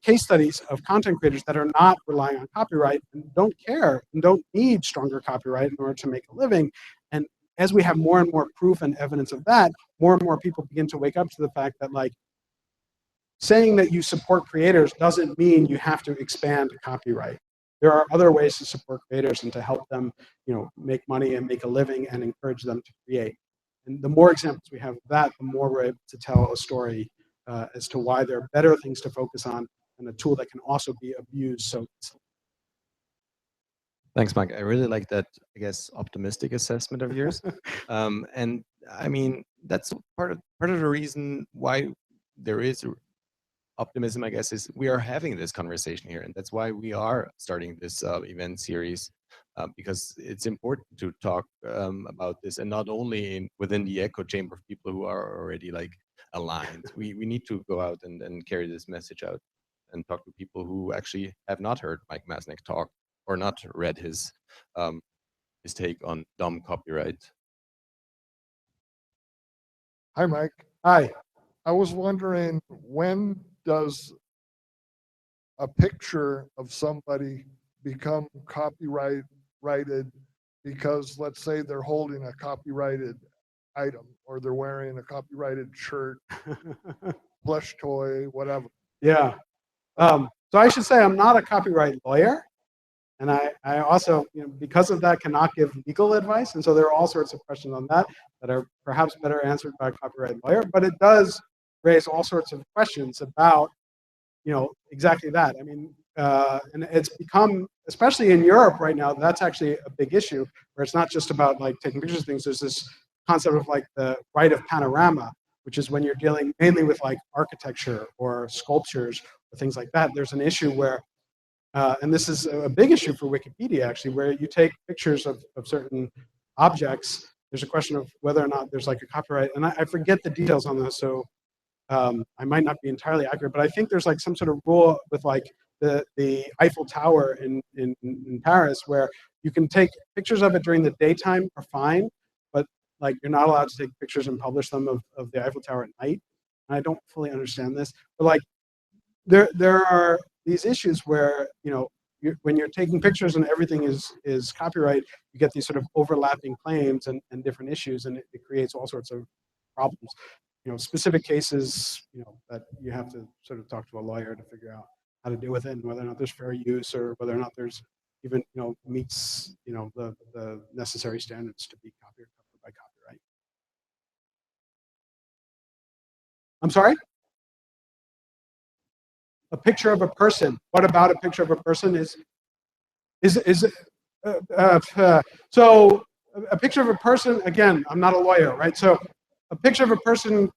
Speaker 2: case studies of content creators that are not relying on copyright and don't care and don't need stronger copyright in order to make a living. And as we have more and more proof and evidence of that, more and more people begin to wake up to the fact that, like, saying that you support creators doesn't mean you have to expand copyright. There are other ways to support creators and to help them, make money and make a living and encourage them to create. And the more examples we have of that, the more we're able to tell a story as to why there are better things to focus on and a tool that can also be abused so easily.
Speaker 1: Thanks, Mike. I really like that, I guess, optimistic assessment of yours. And I mean, that's part of the reason why there is optimism, I guess, is we are having this conversation here. And that's why we are starting this event series, because it's important to talk about this, and not only within the echo chamber of people who are already like aligned. We need to go out and carry this message out and talk to people who actually have not heard Mike Masnick talk or not read his take on dumb copyright.
Speaker 4: Hi, Mike.
Speaker 2: Hi.
Speaker 4: I was wondering, when does a picture of somebody become copyrighted because, let's say, they're holding a copyrighted item or they're wearing a copyrighted shirt, plush toy, whatever?
Speaker 2: Yeah. So I should say I'm not a copyright lawyer. And I also, because of that, cannot give legal advice. And so there are all sorts of questions on that are perhaps better answered by a copyright lawyer. But it does raise all sorts of questions about, exactly that. I mean, and it's become, especially in Europe right now, that's actually a big issue, where it's not just about like taking pictures of things. There's this concept of like the right of panorama, which is when you're dealing mainly with like architecture or sculptures or things like that. There's an issue where, and this is a big issue for Wikipedia actually, where you take pictures of certain objects. There's a question of whether or not there's like a copyright, and I forget the details on this, so I might not be entirely accurate, but I think there's like some sort of rule with like the Eiffel Tower in Paris, where you can take pictures of it during the daytime are fine, but like you're not allowed to take pictures and publish them of the Eiffel Tower at night. And I don't fully understand this, but like there are these issues where, when you're taking pictures and everything is copyright, you get these sort of overlapping claims and different issues, and it creates all sorts of problems. Specific cases, that you have to sort of talk to a lawyer to figure out how to deal with it, and whether or not there's fair use, or whether or not there's even, meets, the necessary standards to be covered by copyright. I'm sorry? A picture of a person. What about a picture of a person so a picture of a person, again, I'm not a lawyer, right? So a picture of a person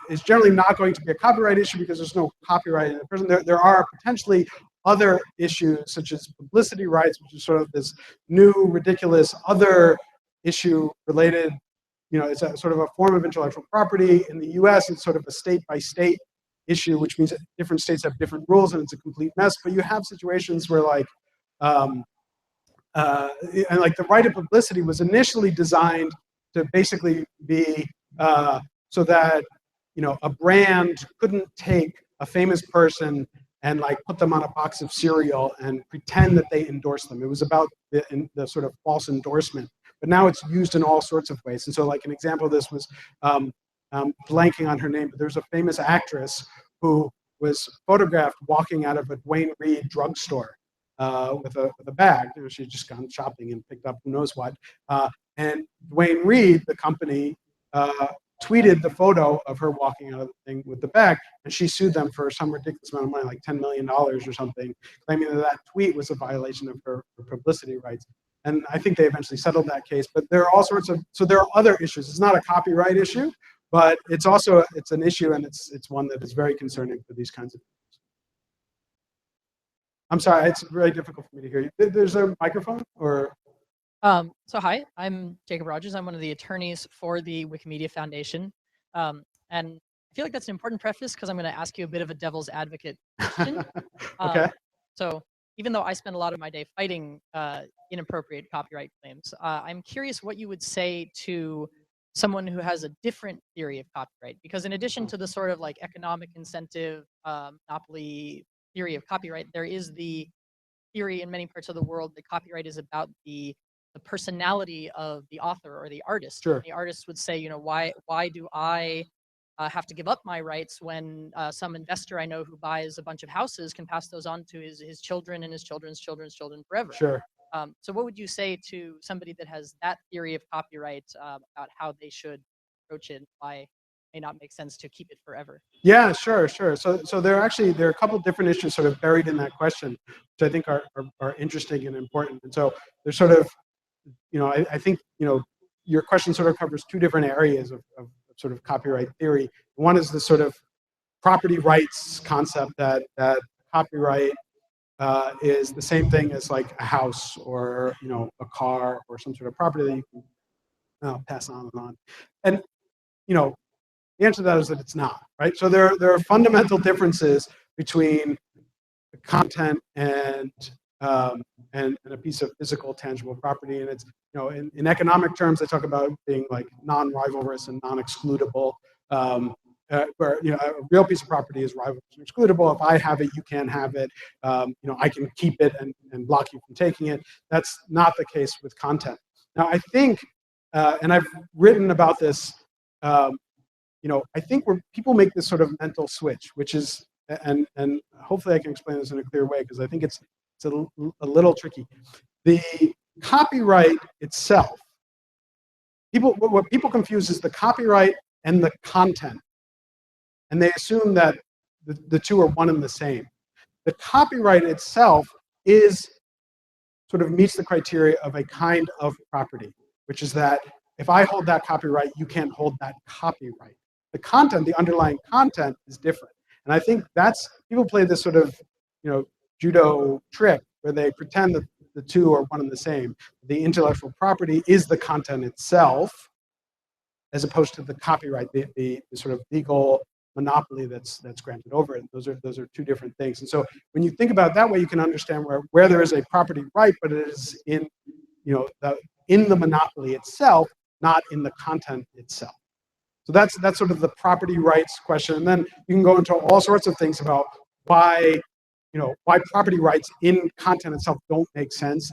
Speaker 2: is generally not going to be a copyright issue because there's no copyright in the person. There are potentially other issues such as publicity rights, which is sort of this new, ridiculous other issue related, it's a sort of a form of intellectual property. In the US, it's sort of a state-by-state issue, which means that different states have different rules and it's a complete mess. But you have situations where like, and like the right of publicity was initially designed to basically be so that, you know, a brand couldn't take a famous person and like put them on a box of cereal and pretend that they endorse them. It was about the sort of false endorsement. But now it's used in all sorts of ways. And so like an example of this was, blanking on her name, but there's a famous actress who was photographed walking out of a Duane Reade drugstore with a bag. You know, she'd just gone shopping and picked up who knows what. And Duane Reade, the company, tweeted the photo of her walking out of the thing with the bag, and she sued them for some ridiculous amount of money, like $10 million or something, claiming that that tweet was a violation of her publicity rights. And I think they eventually settled that case. But there are all sorts of, so there are other issues. It's not a copyright issue, but it's also, it's an issue, and it's one that is very concerning for these kinds of things. I'm sorry, it's very difficult for me to hear you. There's a microphone, or?
Speaker 5: So hi, I'm Jacob Rogers. I'm one of the attorneys for the Wikimedia Foundation. And I feel like that's an important preface because I'm going to ask you a bit of a devil's advocate question.
Speaker 2: Okay.
Speaker 5: So even though I spend a lot of my day fighting inappropriate copyright claims, I'm curious what you would say to someone who has a different theory of copyright. Because in addition to the sort of like economic incentive, monopoly theory of copyright, there is the theory in many parts of the world that copyright is about the personality of the author or the artist.
Speaker 2: Sure.
Speaker 5: The artist would say, you know, why do I have to give up my rights when some investor I know who buys a bunch of houses can pass those on to his children and his children's children's children forever?
Speaker 2: Sure.
Speaker 5: So what would you say to somebody that has that theory of copyright about how they should approach it, why it may not make sense to keep it forever?
Speaker 2: Yeah, sure. So there are a couple different issues sort of buried in that question, which I think are interesting and important. And so there's sort of, you know, I think, you know, your question sort of covers two different areas of sort of copyright theory. One is the sort of property rights concept that copyright is the same thing as like a house or, you know, a car or some sort of property that you can pass on and on. And, you know, the answer to that is that it's not, right? So there are fundamental differences between the content and a piece of physical, tangible property. And it's, you know, in economic terms, they talk about being like non-rivalrous and non-excludable. Where, you know, a real piece of property is rivalrous and excludable. If I have it, you can't have it. You know, I can keep it and block you from taking it. That's not the case with content. Now, I think, and I've written about this, you know, I think where people make this sort of mental switch, which is, and hopefully I can explain this in a clear way, because I think it's a little tricky. The copyright itself, what people confuse is the copyright and the content. And they assume that the two are one and the same. The copyright itself sort of meets the criteria of a kind of property, which is that if I hold that copyright, you can't hold that copyright. The content, the underlying content, is different. And I think people play this sort of, you know, judo trick where they pretend that the two are one and the same. The intellectual property is the content itself, as opposed to the copyright, the sort of legal monopoly that's granted over it. Those are two different things. And so when you think about it that way, you can understand where there is a property right, but it is in, you know, in the monopoly itself, not in the content itself. So that's sort of the property rights question. And then you can go into all sorts of things about why property rights in content itself don't make sense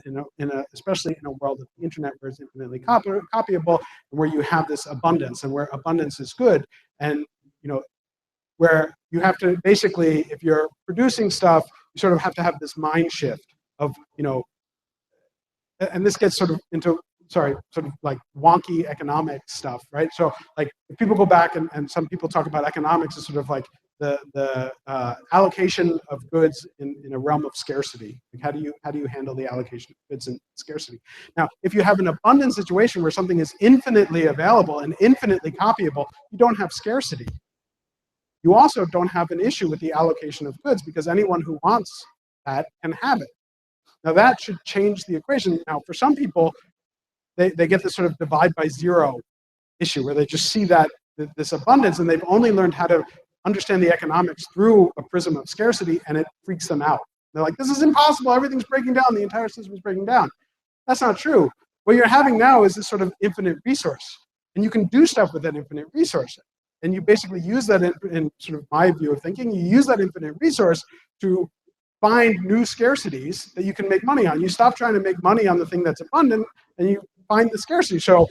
Speaker 2: especially in a world of the internet where it's infinitely copyable, and where you have this abundance, and where abundance is good. And, you know, where you have to basically, if you're producing stuff, you sort of have to have this mind shift of, you know, and this gets sort of into, sort of like wonky economic stuff, right? So like if people go back and some people talk about economics as sort of like the allocation of goods in a realm of scarcity. Like how do you handle the allocation of goods in scarcity? Now, if you have an abundant situation where something is infinitely available and infinitely copyable, you don't have scarcity. You also don't have an issue with the allocation of goods, because anyone who wants that can have it. Now that should change the equation. Now, for some people, they get this sort of divide by zero issue where they just see that this abundance, and they've only learned how to understand the economics through a prism of scarcity, and it freaks them out. They're like, this is impossible, everything's breaking down, the entire system is breaking down. That's not true. What you're having now is this sort of infinite resource, and you can do stuff with that infinite resource. And you basically use that in sort of my view of thinking, you use that infinite resource to find new scarcities that you can make money on. You stop trying to make money on the thing that's abundant, and you find the scarcity. So,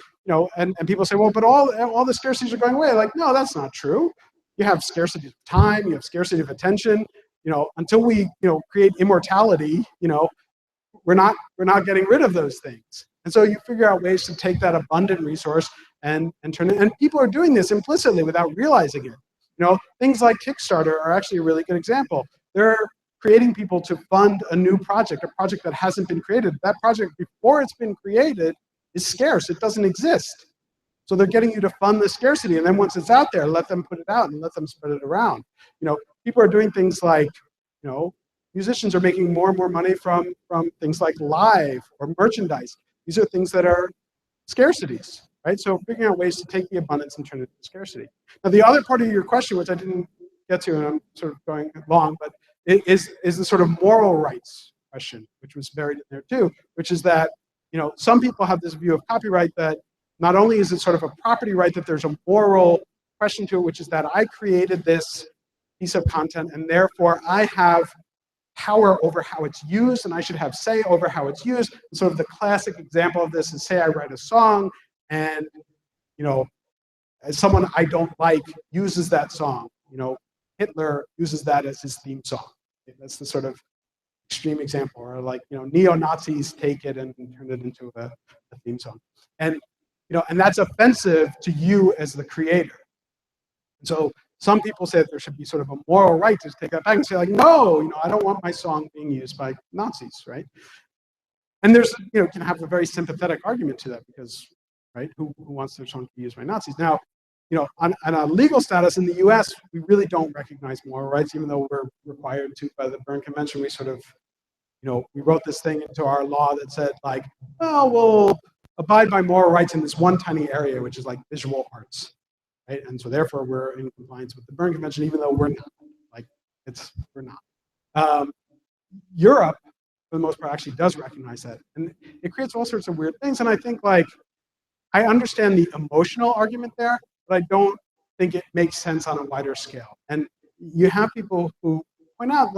Speaker 2: and people say, well, but all the scarcities are going away. Like, no, that's not true. You have scarcity of time, you have scarcity of attention. Until we, create immortality, we're not getting rid of those things. And so you figure out ways to take that abundant resource and turn it, and people are doing this implicitly without realizing it. Things like Kickstarter are actually a really good example. They're creating people to fund a new project, a project that hasn't been created. That project, before it's been created, is scarce. It doesn't exist. So they're getting you to fund the scarcity, and then once it's out there, let them put it out and let them spread it around. People are doing things like, musicians are making more and more money from things like live or merchandise. These are things that are scarcities, right? So figuring out ways to take the abundance and turn it into scarcity. Now, the other part of your question, which I didn't get to, and I'm sort of going long, but it is the sort of moral rights question, which was buried in there too, which is that, some people have this view of copyright that not only is it sort of a property right, that there's a moral question to it, which is that I created this piece of content, and therefore I have power over how it's used, and I should have say over how it's used. And sort of the classic example of this is, say I write a song, and as someone I don't like uses that song. Hitler uses that as his theme song. That's the sort of extreme example. Or like, neo-Nazis take it and turn it into a theme song. And and that's offensive to you as the creator. And so some people say that there should be sort of a moral right to take that back and say, like, no, I don't want my song being used by Nazis, right? And there's, can have a very sympathetic argument to that, because, right, who wants their song to be used by Nazis? Now, on a legal status in the US, we really don't recognize moral rights, even though we're required to by the Berne Convention. We sort of, we wrote this thing into our law that said, like, oh, we'll abide by moral rights in this one tiny area, which is like visual arts. Right? And so therefore we're in compliance with the Berne Convention, even though we're not. We're not. Europe, for the most part, actually does recognize that. And it creates all sorts of weird things. And I think, I understand the emotional argument there, but I don't think it makes sense on a wider scale. And you have people who point out,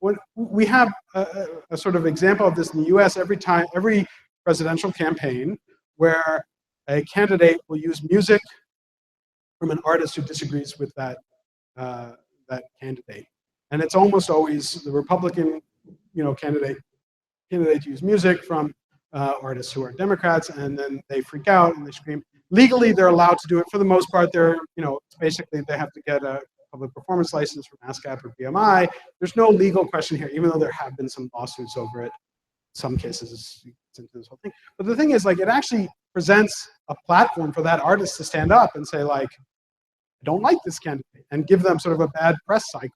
Speaker 2: when we have a sort of example of this in the US every presidential campaign, where a candidate will use music from an artist who disagrees with that candidate, and it's almost always the Republican, candidate use music from artists who are Democrats, and then they freak out and they scream. Legally, they're allowed to do it for the most part. They're, basically they have to get a public performance license from ASCAP or BMI. There's no legal question here, even though there have been some lawsuits over it. Some cases it's into this whole thing. But the thing is, it actually presents a platform for that artist to stand up and say, I don't like this candidate, and give them sort of a bad press cycle.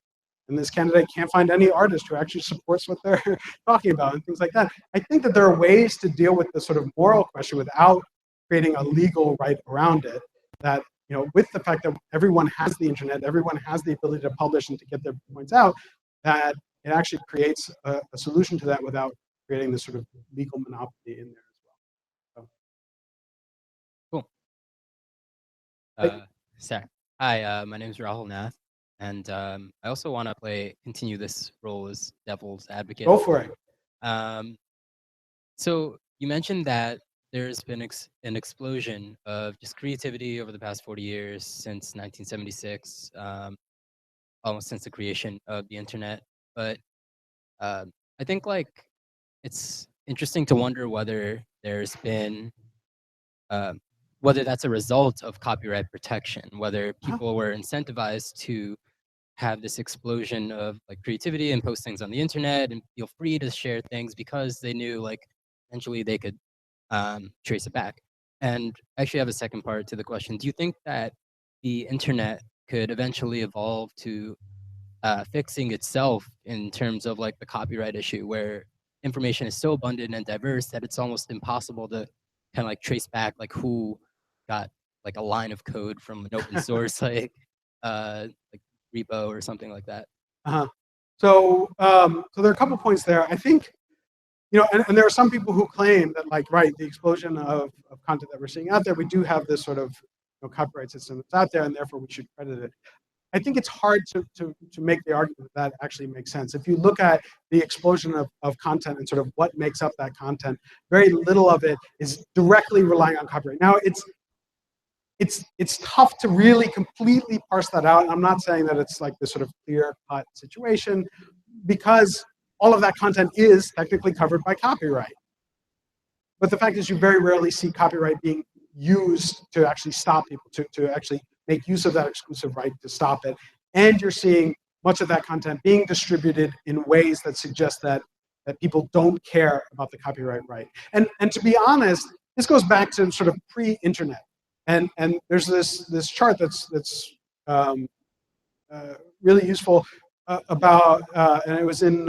Speaker 2: And this candidate can't find any artist who actually supports what they're talking about and things like that. I think that there are ways to deal with the sort of moral question without creating a legal right around it, that, with the fact that everyone has the internet, everyone has the ability to publish and to get their points out, that it actually creates a solution to that without creating this sort of legal monopoly in there as well. So.
Speaker 6: Cool. Sorry. Hi, my name is Rahul Nath, and I also want to continue this role as devil's advocate.
Speaker 2: Go for it.
Speaker 6: So you mentioned that there's been an explosion of just creativity over the past 40 years, since 1976, almost since the creation of the internet. But I think it's interesting to wonder whether there's been whether that's a result of copyright protection, whether people were incentivized to have this explosion of creativity and post things on the internet and feel free to share things because they knew eventually they could trace it back. And I actually have a second part to the question. Do you think that the internet could eventually evolve to fixing itself in terms of the copyright issue, where information is so abundant and diverse that it's almost impossible to kind of trace back who got a line of code from an open source repo or something like that.
Speaker 2: So there are a couple points there. I think, and there are some people who claim that, like, right, the explosion of content that we're seeing out there, we do have this sort of copyright system that's out there, and therefore we should credit it. I think it's hard to make the argument that actually makes sense. If you look at the explosion of content and sort of what makes up that content, very little of it is directly relying on copyright. Now, it's tough to really completely parse that out. I'm not saying that it's like this sort of clear-cut situation, because all of that content is technically covered by copyright. But the fact is, you very rarely see copyright being used to actually stop people, to actually make use of that exclusive right to stop it. And you're seeing much of that content being distributed in ways that suggest that people don't care about the copyright right. And to be honest, this goes back to sort of pre-internet. And there's this chart that's really useful about, and it was in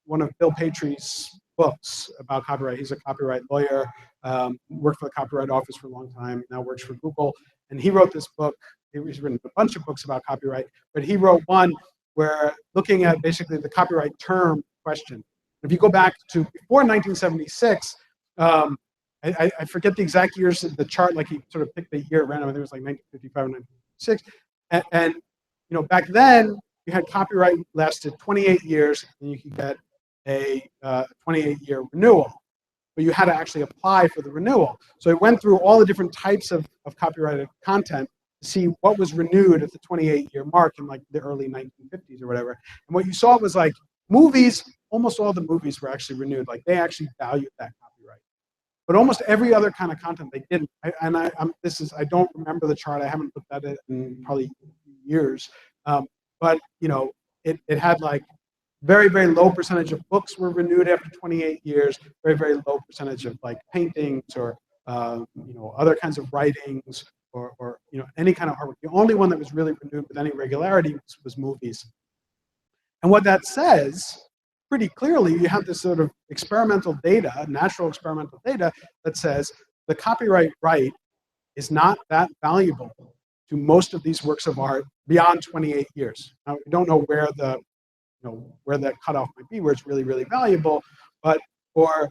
Speaker 2: one of Bill Patri's books about copyright. He's a copyright lawyer, worked for the Copyright Office for a long time, now works for Google. And he wrote this book. He's written a bunch of books about copyright, but he wrote one where looking at basically the copyright term question. If you go back to before 1976, I forget the exact years of the chart, like he sort of picked the year at random. I think it was like 1955 or 1956. And back then, you had copyright lasted 28 years, and you could get a 28-year renewal. But you had to actually apply for the renewal. So it went through all the different types of copyrighted content to see what was renewed at the 28-year mark in like the early 1950s or whatever. And what you saw was like movies, almost all the movies were actually renewed. Like they actually valued that copyright. But almost every other kind of content they didn't. I don't remember the chart. I haven't looked at it in probably years. But it had like very, very low percentage of books were renewed after 28 years, very, very low percentage of like paintings or other kinds of writings or any kind of artwork. The only one that was really renewed with any regularity was movies. And what that says, pretty clearly, you have this sort of experimental data, natural experimental data, that says the copyright right is not that valuable to most of these works of art beyond 28 years. Now, we don't know where where that cutoff might be, where it's really, really valuable. But for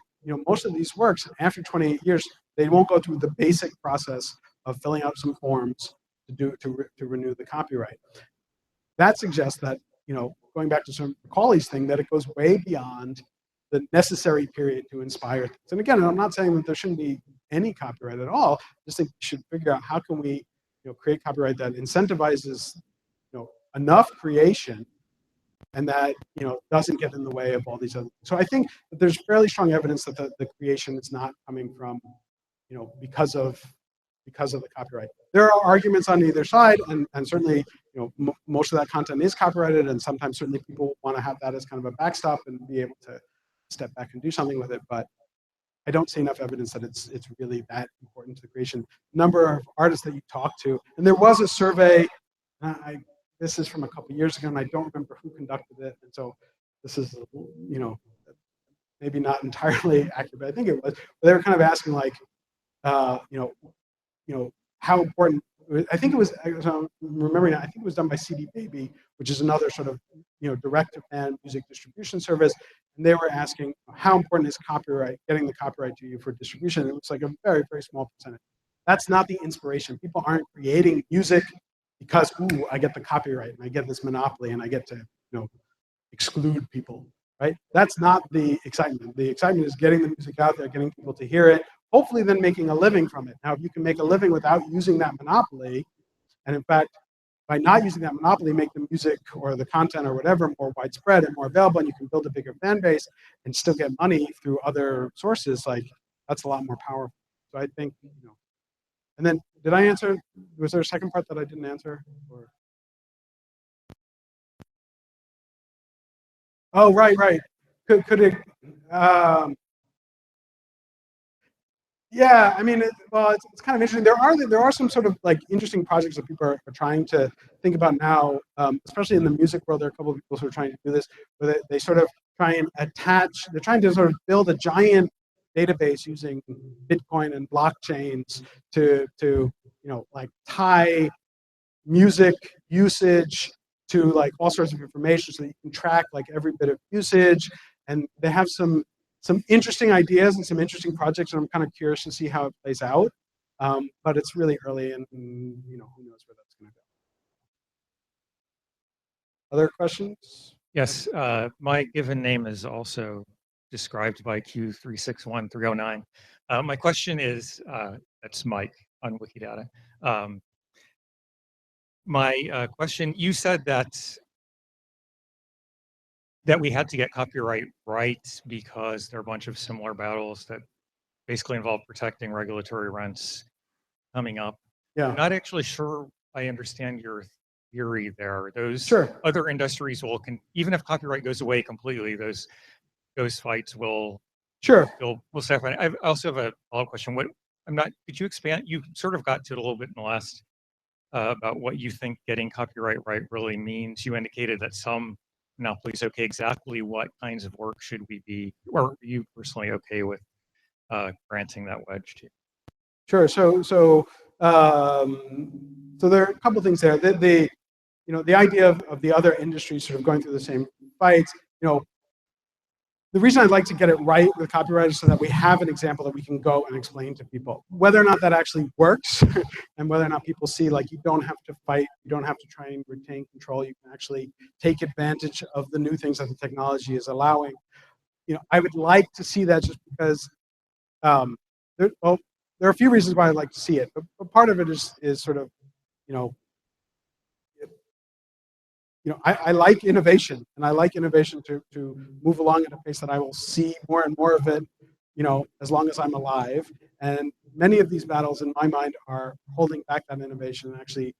Speaker 2: most of these works, after 28 years, they won't go through the basic process of filling out some forms to renew the copyright. That suggests that, going back to some Macaulay's thing, that it goes way beyond the necessary period to inspire things. And again, I'm not saying that there shouldn't be any copyright at all. I just think we should figure out how can we create copyright that incentivizes enough creation and that doesn't get in the way of all these other things. So I think that there's fairly strong evidence that the creation is not coming from because of the copyright. There are arguments on either side, and certainly most of that content is copyrighted, and sometimes certainly people want to have that as kind of a backstop and be able to step back and do something with it. But I don't see enough evidence that it's really that important to the creation. Number of artists that you talk to, and there was a survey. This is from a couple years ago, and I don't remember who conducted it. And so this is, maybe not entirely accurate, but I think it was. But they were kind of asking, like, how important. I think it was. I'm remembering. I think it was done by CD Baby, which is another sort of direct-to-fan music distribution service. And they were asking how important is copyright, getting the copyright to you for distribution. It was like a very, very small percentage. That's not the inspiration. People aren't creating music because, ooh, I get the copyright and I get this monopoly and I get to, exclude people, right? That's not the excitement. The excitement is getting the music out there, getting people to hear it, hopefully then making a living from it. Now, if you can make a living without using that monopoly, and in fact, by not using that monopoly, make the music or the content or whatever more widespread and more available, and you can build a bigger fan base and still get money through other sources, like that's a lot more powerful. So I think, and then did I answer? Was there a second part that I didn't answer? Or? Oh, right. Could it? Yeah, I mean, it's kind of interesting. There are some sort of like interesting projects that people are trying to think about now, especially in the music world. There are a couple of people who are trying to do this, where they sort of try and attach. They're trying to sort of build a giant database using Bitcoin and blockchains to like tie music usage to like all sorts of information so that you can track like every bit of usage. And they have some interesting ideas and some interesting projects, and I'm kind of curious to see how it plays out. But it's really early, and you know, who knows where that's going to go. Other questions?
Speaker 7: Yes, my given name is also described by Q361309. My question is, that's Mike on Wikidata. My question, you said that we had to get copyright right because there are a bunch of similar battles that basically involve protecting regulatory rents coming up.
Speaker 2: Yeah.
Speaker 7: I'm not actually sure I understand your theory there. Those
Speaker 2: Sure.
Speaker 7: other industries will, even if copyright goes away completely, those fights will
Speaker 2: Sure.
Speaker 7: will start. I also have a follow-up question. Could you expand? You sort of got to it a little bit in the last about what you think getting copyright right really means. You indicated that some monopolies, okay, exactly what kinds of work should we be, or are you personally okay with granting that wedge to?
Speaker 2: Sure. So there are a couple things there. The idea of the other industries sort of going through the same fights. The reason I'd like to get it right with copyright is so that we have an example that we can go and explain to people. Whether or not that actually works, and whether or not people see like you don't have to fight, you don't have to try and retain control. You can actually take advantage of the new things that the technology is allowing. I would like to see that just because there are a few reasons why I'd like to see it, but part of it is sort of, I like innovation, and I like innovation to move along at a pace that I will see more and more of it, as long as I'm alive. And many of these battles, in my mind, are holding back that innovation and actually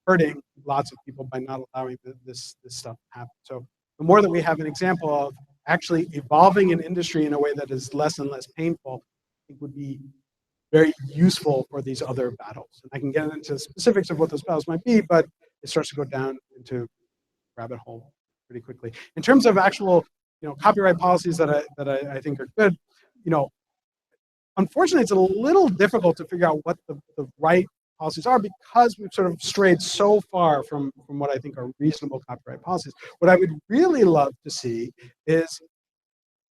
Speaker 2: hurting lots of people by not allowing this stuff to happen. So the more that we have an example of actually evolving an industry in a way that is less and less painful, I think would be very useful for these other battles. And I can get into specifics of what those battles might be, but it starts to go down into rabbit hole pretty quickly. In terms of actual, copyright policies that I think are good, unfortunately, it's a little difficult to figure out what the right policies are because we've sort of strayed so far from what I think are reasonable copyright policies. What I would really love to see is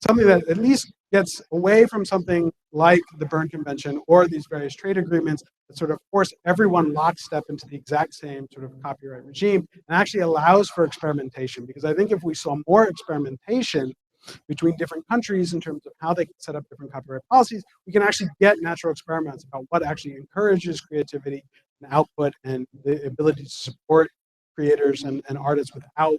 Speaker 2: something that at least gets away from something like the Berne Convention or these various trade agreements that sort of force everyone lockstep into the exact same sort of copyright regime and actually allows for experimentation. Because I think if we saw more experimentation between different countries in terms of how they can set up different copyright policies, we can actually get natural experiments about what actually encourages creativity and output and the ability to support creators and artists without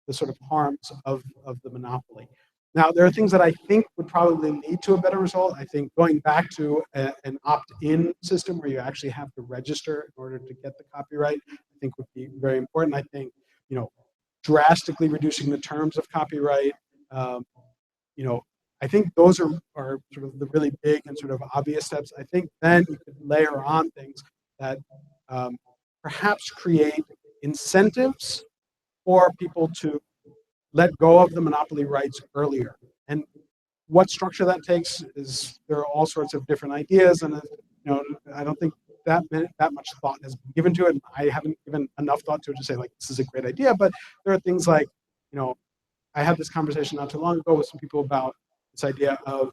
Speaker 2: the sort of harms of the monopoly. Now, there are things that I think would probably lead to a better result. I think going back to an opt-in system where you actually have to register in order to get the copyright, I think would be very important. I think, drastically reducing the terms of copyright, I think those are sort of the really big and sort of obvious steps. I think then you could layer on things that perhaps create incentives for people to let go of the monopoly rights earlier. And what structure that takes there are all sorts of different ideas, and I don't think that much thought has been given to it. I haven't given enough thought to it to say like this is a great idea, but there are things like, I had this conversation not too long ago with some people about this idea of,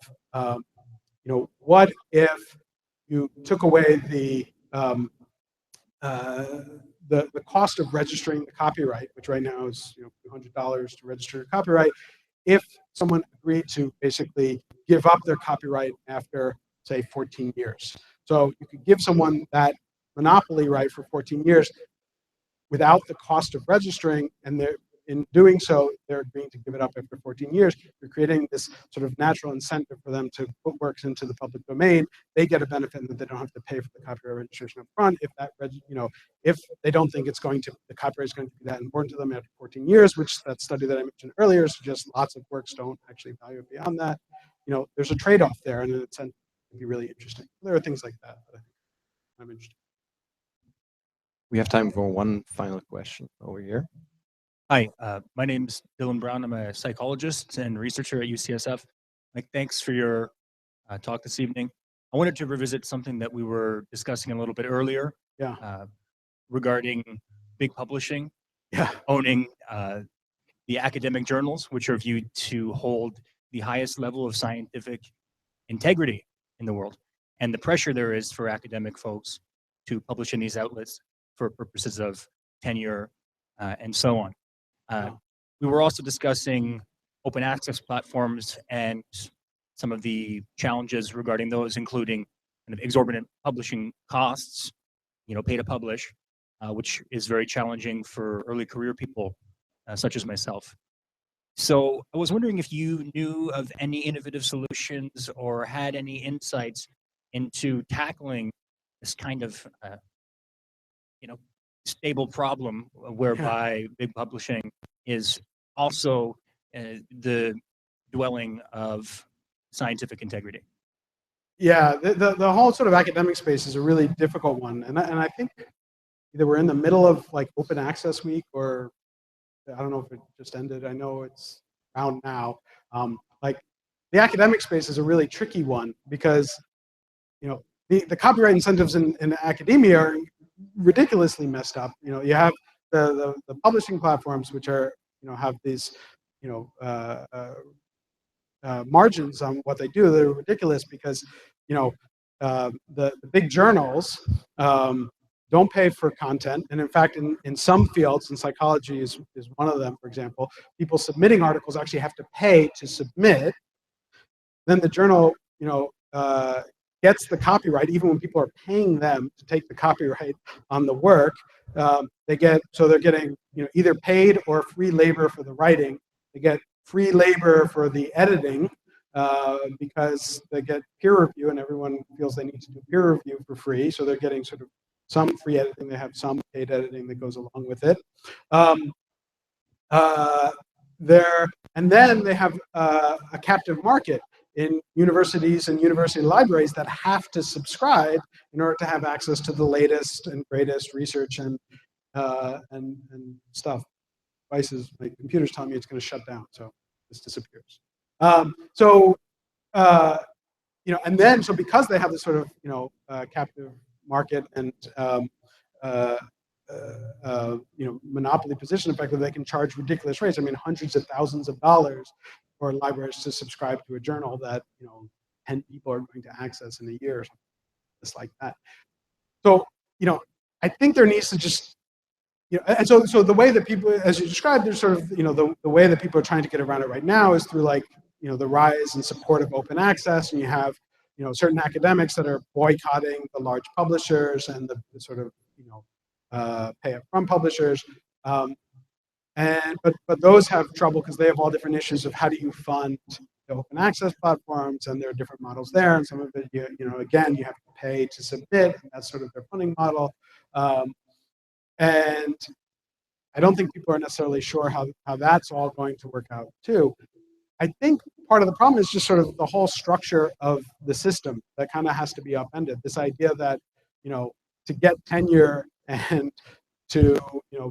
Speaker 2: what if you took away the cost of registering the copyright, which right now is $200 to register a copyright, if someone agreed to basically give up their copyright after, say, 14 years. So you could give someone that monopoly right for 14 years without the cost of registering, and in doing so, they're agreeing to give it up after 14 years. You're creating this sort of natural incentive for them to put works into the public domain. They get a benefit that they don't have to pay for the copyright registration up front. If they don't think the copyright is going to be that important to them after 14 years, which that study that I mentioned earlier suggests lots of works don't actually value it beyond that. There's a trade-off there, and an incentive would be really interesting. There are things like that I think I'm interested in.
Speaker 1: We have time for one final question over here.
Speaker 8: Hi, my name is Dylan Brown. I'm a psychologist and researcher at UCSF. Mike, thanks for your talk this evening. I wanted to revisit something that we were discussing a little bit earlier.
Speaker 2: Yeah.
Speaker 8: Regarding big publishing owning the academic journals, which are viewed to hold the highest level of scientific integrity in the world, and the pressure there is for academic folks to publish in these outlets for purposes of tenure and so on. We were also discussing open access platforms and some of the challenges regarding those, including kind of exorbitant publishing costs, pay to publish, which is very challenging for early career people such as myself. So I was wondering if you knew of any innovative solutions or had any insights into tackling this kind of, stable problem whereby big publishing is also the dwelling of scientific integrity.
Speaker 2: Yeah, the whole sort of academic space is a really difficult one, and I think either we're in the middle of like Open Access Week, or I don't know if it just ended. I know it's around now. Like the academic space is a really tricky one because the copyright incentives in academia are ridiculously messed up. You have the publishing platforms, which are have these margins on what they do. They're ridiculous because the big journals don't pay for content, and in fact, in some fields, and psychology is one of them, for example, people submitting articles actually have to pay to submit. Then the journal gets the copyright, even when people are paying them to take the copyright on the work. They're getting either paid or free labor for the writing. They get free labor for the editing because they get peer review, and everyone feels they need to do peer review for free. So they're getting sort of some free editing. They have some paid editing that goes along with it. And then they have a captive market in universities and university libraries that have to subscribe in order to have access to the latest and greatest research and stuff. Devices, my computer's telling me it's going to shut down, so this disappears. And then so because they have this sort of captive market and monopoly position, effectively, they can charge ridiculous rates. I mean, hundreds of thousands of dollars for libraries to subscribe to a journal that 10 people are going to access in a year or something just like that. So I think there needs to just and so the way that people, as you described, there's sort of the way that people are trying to get around it right now is through like the rise and support of open access, and you have certain academics that are boycotting the large publishers and the sort of pay up front publishers. But those have trouble because they have all different issues of how do you fund the open access platforms, and there are different models there, and some of it again you have to pay to submit, and that's sort of their funding model. And I don't think people are necessarily sure how that's all going to work out too. I think part of the problem is just sort of the whole structure of the system that kind of has to be upended. This idea that to get tenure and to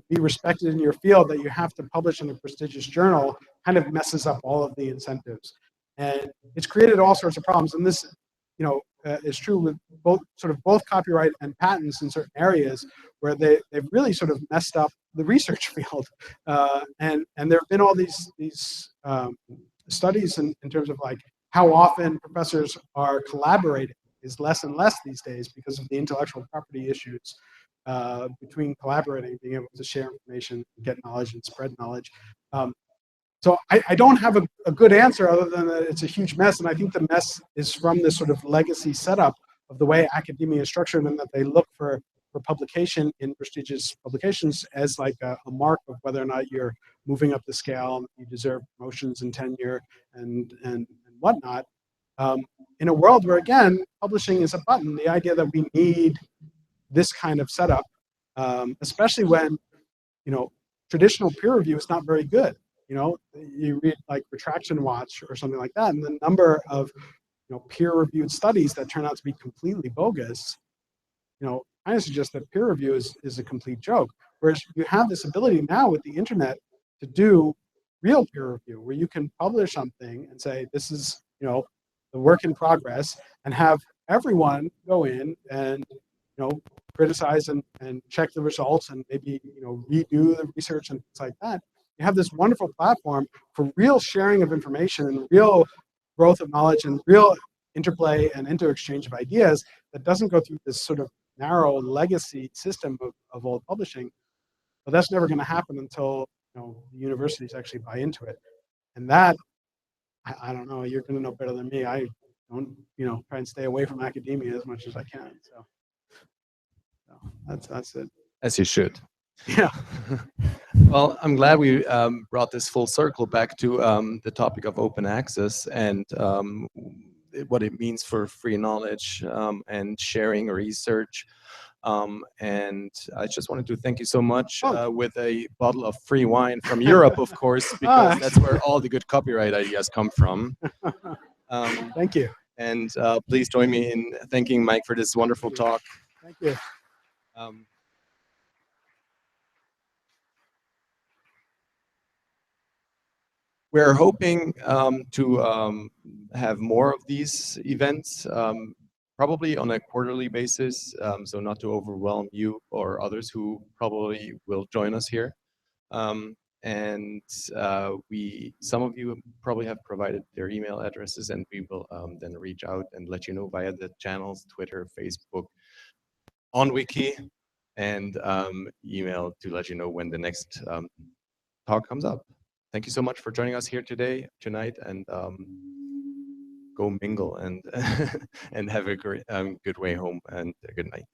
Speaker 2: be respected in your field, that you have to publish in a prestigious journal, kind of messes up all of the incentives, and it's created all sorts of problems. And this is true with both copyright and patents in certain areas where they've really sort of messed up the research field. And there have been all these studies in terms of like how often professors are collaborating is less and less these days because of the intellectual property issues between collaborating, being able to share information, get knowledge, and spread knowledge. So I don't have a good answer other than that it's a huge mess, and I think the mess is from this sort of legacy setup of the way academia is structured, and that they look for publication in prestigious publications as like a mark of whether or not you're moving up the scale and you deserve promotions and tenure and whatnot. In a world where, again, publishing is a button, the idea that we need this kind of setup, especially when traditional peer review is not very good. You read like Retraction Watch or something like that, and the number of peer-reviewed studies that turn out to be completely bogus, kind of suggests that peer review is a complete joke. Whereas you have this ability now with the internet to do real peer review, where you can publish something and say this is the work in progress, and have everyone go in and criticize and check the results and maybe redo the research and things like that. You have this wonderful platform for real sharing of information and real growth of knowledge and real interplay and inter-exchange of ideas that doesn't go through this sort of narrow legacy system of old publishing. But that's never going to happen until the universities actually buy into it. And that, I don't know, you're going to know better than me. I don't, try and stay away from academia as much as I can. So that's it.
Speaker 1: As you should.
Speaker 2: Yeah.
Speaker 1: Well, I'm glad we brought this full circle back to the topic of open access and what it means for free knowledge and sharing research. And I just wanted to thank you so much with a bottle of free wine from Europe, of course, because that's where all the good copyright ideas come from.
Speaker 2: Thank you.
Speaker 1: And please join me in thanking Mike for this wonderful talk.
Speaker 2: Thank you.
Speaker 1: We're hoping to have more of these events, probably on a quarterly basis, so not to overwhelm you or others who probably will join us here. And some of you probably have provided their email addresses, and we will then reach out and let you know via the channels, Twitter, Facebook, on Wiki, and email to let you know when the next talk comes up. Thank you so much for joining us here tonight, and go mingle and and have a great, good way home and a good night.